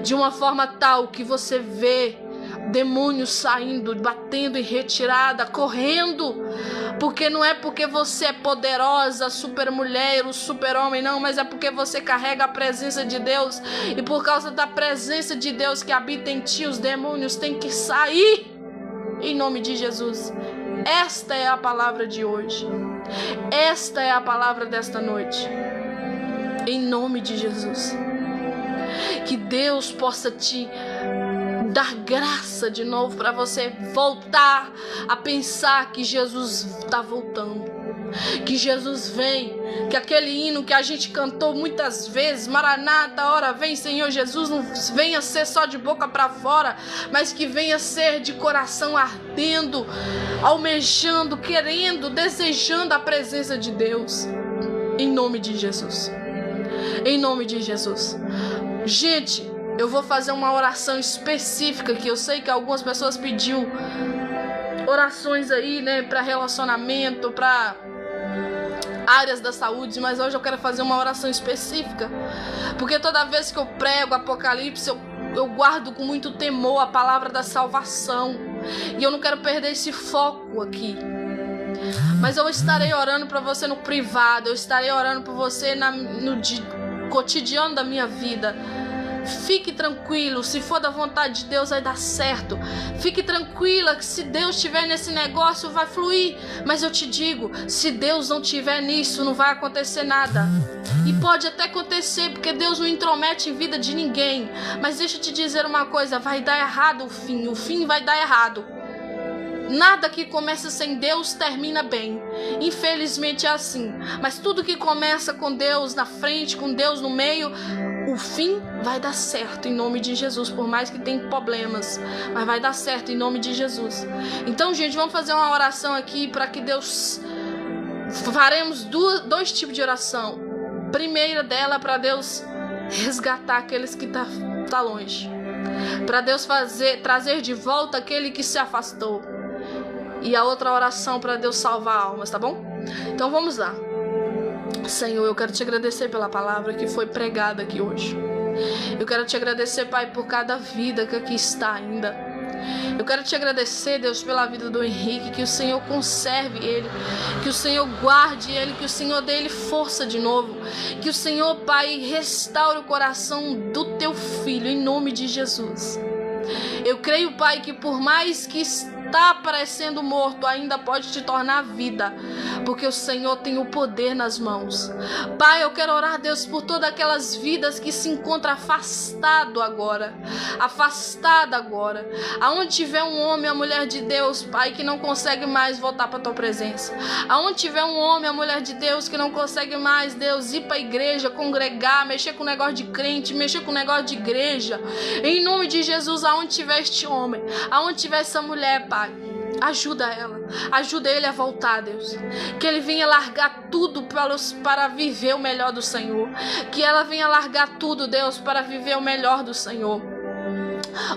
Speaker 1: De uma forma tal que você vê demônios saindo, batendo em retirada, correndo. Porque não é porque você é poderosa, super mulher, o super homem, não, mas é porque você carrega a presença de Deus. E por causa da presença de Deus que habita em ti, os demônios têm que sair. Em nome de Jesus. Esta é a palavra de hoje. Esta é a palavra desta noite. Em nome de Jesus. Que Deus possa te dar graça de novo para você voltar a pensar que Jesus está voltando. Que Jesus vem. Que aquele hino que a gente cantou muitas vezes, Maranata, ora vem Senhor Jesus, não venha ser só de boca para fora, mas que venha ser de coração ardendo, almejando, querendo, desejando a presença de Deus. Em nome de Jesus. Em nome de Jesus. Gente, eu vou fazer uma oração específica que eu sei que algumas pessoas pediu orações aí, né, para relacionamento, para áreas da saúde, mas hoje eu quero fazer uma oração específica, porque toda vez que eu prego Apocalipse, eu guardo com muito temor a palavra da salvação, e eu não quero perder esse foco aqui. Mas eu estarei orando para você no privado, eu estarei orando por você no cotidiano da minha vida. Fique tranquilo, se for da vontade de Deus vai dar certo. Fique tranquila que se Deus estiver nesse negócio vai fluir. Mas eu te digo, se Deus não estiver nisso, não vai acontecer nada. E pode até acontecer, porque Deus não intromete em vida de ninguém. Mas deixa eu te dizer uma coisa, vai dar errado o fim vai dar errado. Nada que começa sem Deus termina bem. Infelizmente é assim. Mas tudo que começa com Deus na frente, com Deus no meio, o fim vai dar certo em nome de Jesus. Por mais que tenha problemas, mas vai dar certo em nome de Jesus. Então, gente, vamos fazer uma oração aqui para que Deus... Faremos dois tipos de oração. Primeira dela para Deus resgatar aqueles que tá longe. Para Deus trazer de volta aquele que se afastou. E a outra oração para Deus salvar almas, tá bom? Então vamos lá. Senhor, eu quero te agradecer pela palavra que foi pregada aqui hoje. Eu quero te agradecer, Pai, por cada vida que aqui está ainda. Eu quero te agradecer, Deus, pela vida do Henrique, que o Senhor conserve ele, que o Senhor guarde ele, que o Senhor dê ele força de novo, que o Senhor, Pai, restaure o coração do teu filho, em nome de Jesus. Eu creio, Pai, que por mais que está parecendo morto, ainda pode te tornar vida, porque o Senhor tem o poder nas mãos. Pai, eu quero orar, Deus, por todas aquelas vidas que se encontram afastada agora, aonde tiver um homem, a mulher de Deus, Pai, que não consegue mais voltar para a tua presença, aonde tiver um homem, a mulher de Deus, que não consegue mais, Deus, ir para a igreja, congregar, mexer com o negócio de crente, mexer com o negócio de igreja, em nome de Jesus, aonde tiver este homem, aonde tiver essa mulher, Pai, ajuda ela, ajuda ele a voltar, Deus, que ele venha largar tudo para viver o melhor do Senhor, que ela venha largar tudo, Deus, para viver o melhor do Senhor.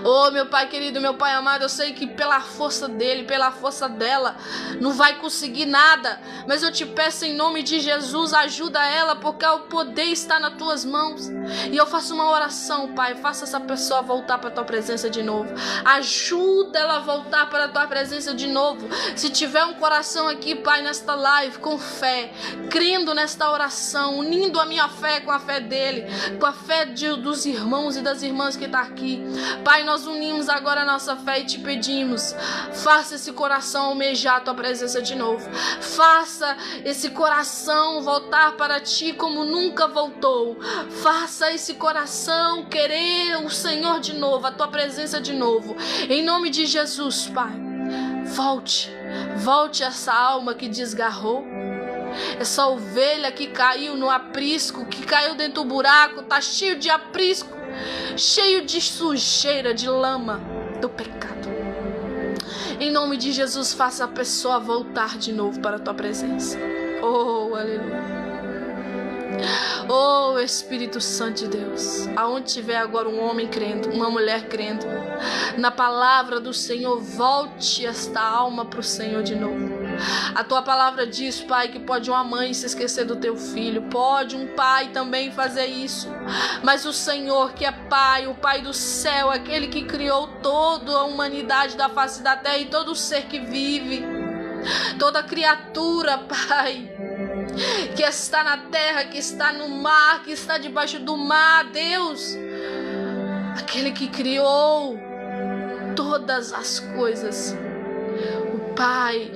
Speaker 1: Oh, meu Pai querido, meu Pai amado, eu sei que pela força dele, pela força dela, não vai conseguir nada, mas eu te peço em nome de Jesus, ajuda ela, porque o poder está nas tuas mãos. E eu faço uma oração, Pai, faça essa pessoa voltar para a tua presença de novo, ajuda ela a voltar para a tua presença de novo. Se tiver um coração aqui, Pai, nesta live, com fé, crendo nesta oração, unindo a minha fé com a fé dele, com a fé dos irmãos e das irmãs que está aqui, Pai, nós unimos agora a nossa fé e te pedimos, faça esse coração almejar a tua presença de novo, faça esse coração voltar para ti como nunca voltou, faça esse coração querer o Senhor de novo, a tua presença de novo, em nome de Jesus, Pai. Volte essa alma que desgarrou, essa ovelha que caiu no aprisco, que caiu dentro do buraco, tá cheio de aprisco, cheio de sujeira, de lama do pecado. Em nome de Jesus, faça a pessoa voltar de novo para a tua presença. Oh, aleluia. Oh, Espírito Santo de Deus, aonde tiver agora um homem crendo, uma mulher crendo na palavra do Senhor, volte esta alma para o Senhor de novo. A tua palavra diz, Pai, que pode uma mãe se esquecer do teu filho, pode um pai também fazer isso, mas o Senhor que é Pai, o Pai do céu, aquele que criou toda a humanidade da face da terra e todo ser que vive, toda criatura, Pai, que está na terra, que está no mar, que está debaixo do mar, Deus, aquele que criou todas as coisas, o Pai,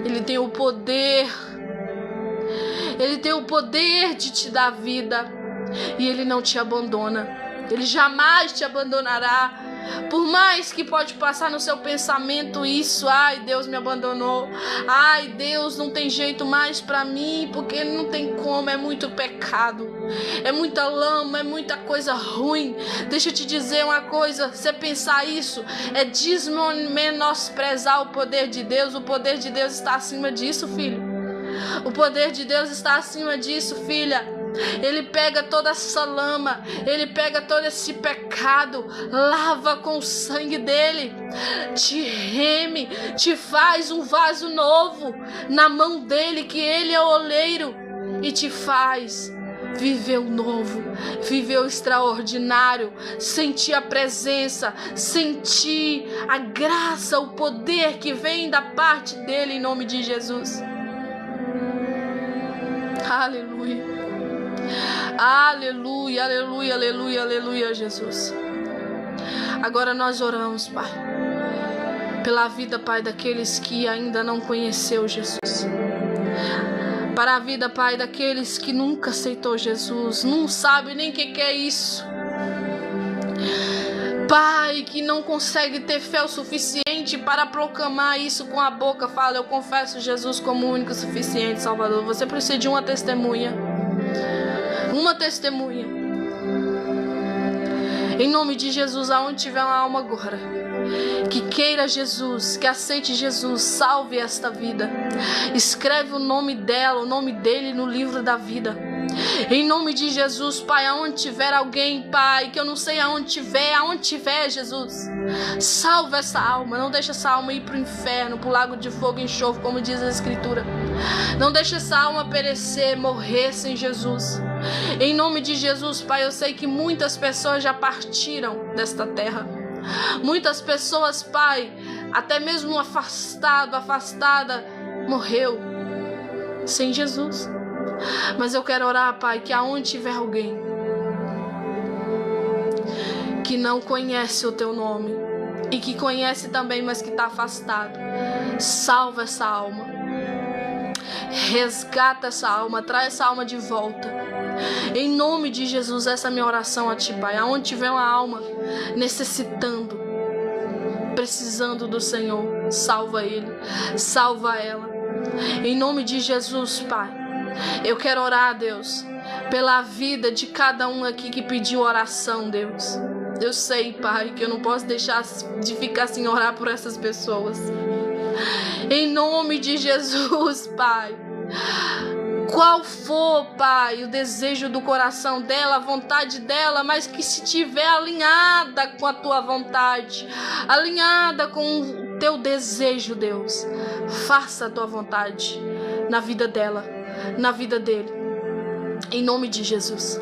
Speaker 1: Ele tem o poder de te dar vida, e Ele não te abandona, Ele jamais te abandonará. Por mais que pode passar no seu pensamento isso, ai, Deus me abandonou, ai, Deus não tem jeito mais pra mim, porque não tem como, é muito pecado, é muita lama, é muita coisa ruim. Deixa eu te dizer uma coisa, você pensar isso é menosprezar o poder de Deus. O poder de Deus está acima disso, filho. O poder de Deus está acima disso, filha. Ele pega toda essa lama, Ele pega todo esse pecado, lava com o sangue dele, te reme, te faz um vaso novo na mão dele, que Ele é o oleiro, e te faz viver o novo, viver o extraordinário, sentir a presença, sentir a graça, o poder que vem da parte dele, em nome de Jesus. Aleluia. Aleluia, aleluia, aleluia, aleluia, Jesus. Agora nós oramos, Pai, pela vida, Pai, daqueles que ainda não conheceu Jesus. Para a vida, Pai, daqueles que nunca aceitou Jesus, não sabe nem o que é isso. Pai, que não consegue ter fé o suficiente para proclamar isso com a boca. Fala, eu confesso Jesus como o único suficiente Salvador. Você precisa de uma testemunha. Uma testemunha. Em nome de Jesus, aonde tiver uma alma agora que queira Jesus, que aceite Jesus, salve esta vida. Escreve o nome dela, o nome dele no livro da vida. Em nome de Jesus, Pai, aonde tiver alguém, Pai, que eu não sei aonde tiver, Jesus, salva essa alma, não deixa essa alma ir para o inferno, para o lago de fogo e enxofre, como diz a Escritura. Não deixa essa alma perecer, morrer sem Jesus. Em nome de Jesus, Pai, eu sei que muitas pessoas já partiram desta terra. Muitas pessoas, Pai, até mesmo afastada, morreu sem Jesus. Mas eu quero orar, Pai, que aonde tiver alguém que não conhece o Teu nome e que conhece também, mas que está afastado, salva essa alma, resgata essa alma, traz essa alma de volta. Em nome de Jesus, essa é a minha oração a Ti, Pai. Aonde tiver uma alma necessitando, precisando do Senhor, salva ele, salva ela. Em nome de Jesus, Pai, eu quero orar, Deus, pela vida de cada um aqui que pediu oração, Deus. Eu sei, Pai, que eu não posso deixar de ficar sem orar por essas pessoas. Em nome de Jesus, Pai, qual for, Pai, o desejo do coração dela, a vontade dela, mas que se estiver alinhada com a Tua vontade, alinhada com o Teu desejo, Deus, faça a Tua vontade na vida dela, na vida dele, em nome de Jesus.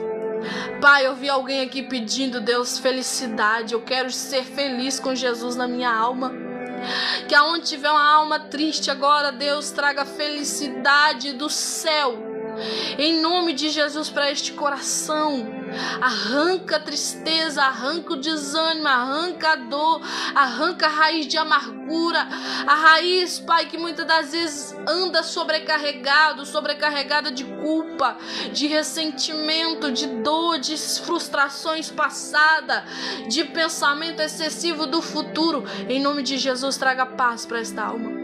Speaker 1: Pai, eu vi alguém aqui pedindo, Deus, felicidade. Eu quero ser feliz com Jesus na minha alma. Que aonde tiver uma alma triste agora, Deus, traga felicidade do céu, em nome de Jesus, para este coração. Arranca a tristeza, arranca o desânimo, arranca a dor, arranca a raiz de amargura, a raiz, Pai, que muitas das vezes anda sobrecarregada de culpa, de ressentimento, de dor, de frustrações passadas, de pensamento excessivo do futuro. Em nome de Jesus, traga paz para esta alma.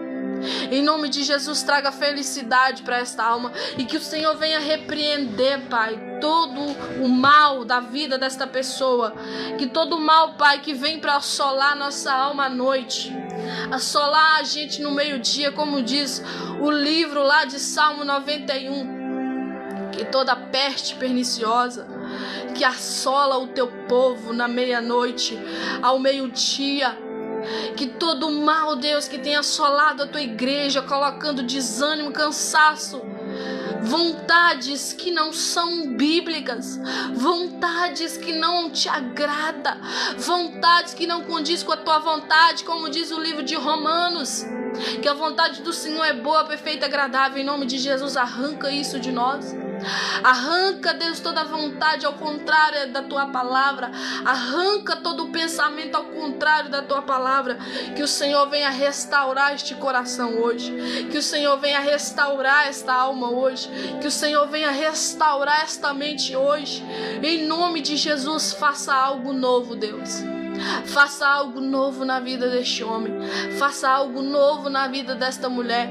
Speaker 1: Em nome de Jesus, traga felicidade para esta alma. E que o Senhor venha repreender, Pai, todo o mal da vida desta pessoa. Que todo o mal, Pai, que vem para assolar nossa alma à noite, assolar a gente no meio-dia, como diz o livro lá de Salmo 91. e toda peste perniciosa que assola o teu povo na meia-noite, ao meio-dia, que todo mal, Deus, que tem assolado a tua igreja, colocando desânimo, cansaço, vontades que não são bíblicas, vontades que não te agrada, vontades que não condiz com a tua vontade, como diz o livro de Romanos, que a vontade do Senhor é boa, perfeita e agradável. Em nome de Jesus, arranca isso de nós. Arranca, Deus, toda vontade ao contrário da tua palavra. Arranca todo o pensamento ao contrário da tua palavra. Que o Senhor venha restaurar este coração hoje. Que o Senhor venha restaurar esta alma hoje. Que o Senhor venha restaurar esta mente hoje. Em nome de Jesus, faça algo novo, Deus. Faça algo novo na vida deste homem. Faça algo novo na vida desta mulher.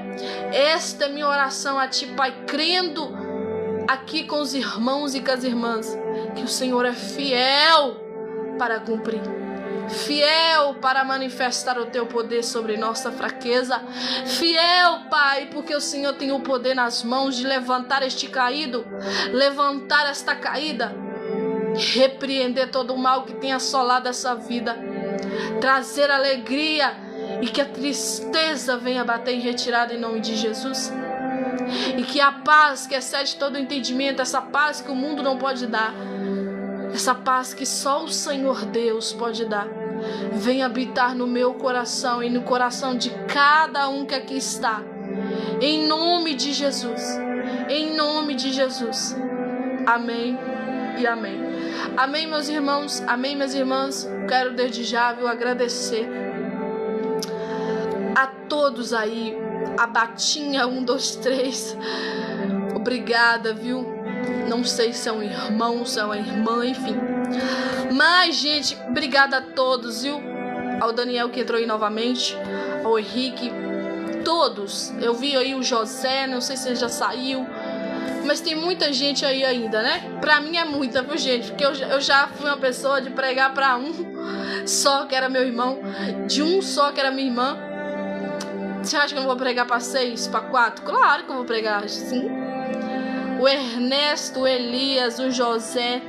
Speaker 1: Esta é minha oração a ti, Pai, crendo aqui com os irmãos e com as irmãs, que o Senhor é fiel para cumprir, fiel para manifestar o teu poder sobre nossa fraqueza, fiel, Pai, porque o Senhor tem o poder nas mãos de levantar este caído, levantar esta caída, repreender todo o mal que tem assolado essa vida, trazer alegria e que a tristeza venha bater em retirada em nome de Jesus. E que a paz que excede todo o entendimento, essa paz que o mundo não pode dar, essa paz que só o Senhor Deus pode dar, venha habitar no meu coração e no coração de cada um que aqui está. Em nome de Jesus. Em nome de Jesus. Amém e amém. Amém, meus irmãos. Amém, minhas irmãs. Quero desde já, agradecer a todos aí. A Batinha 1, 2, 3. Obrigada, viu? Não sei se é um irmão, se é uma irmã, enfim. Mas, gente, obrigada a todos, viu? Ao Daniel que entrou aí novamente, ao Henrique, todos. Eu vi aí o José, não sei se ele já saiu. Mas tem muita gente aí ainda, né? Pra mim é muita, viu, gente? Porque eu já fui uma pessoa de pregar pra um só, que era meu irmão, de um só, que era minha irmã. Você acha que eu não vou pregar para 6, para 4? Claro que eu vou pregar, sim. O Ernesto, o Elias, o José,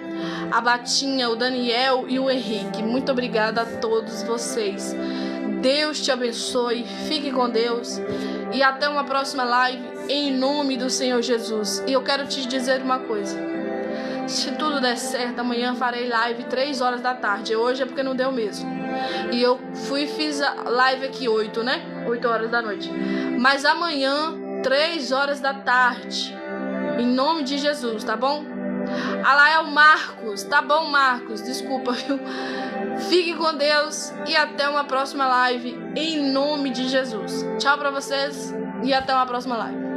Speaker 1: a Batinha, o Daniel e o Henrique. Muito obrigada a todos vocês. Deus te abençoe, fique com Deus e até uma próxima live em nome do Senhor Jesus. E eu quero te dizer uma coisa. Se tudo der certo, amanhã farei live 3 horas da tarde. Hoje é porque não deu mesmo. E eu fiz a live aqui 8, né? 8 horas da noite. Mas amanhã, 3 horas da tarde. Em nome de Jesus, tá bom? Ah, lá é o Marcos. Tá bom, Marcos? Desculpa, viu? Fique com Deus e até uma próxima live em nome de Jesus. Tchau pra vocês e até uma próxima live.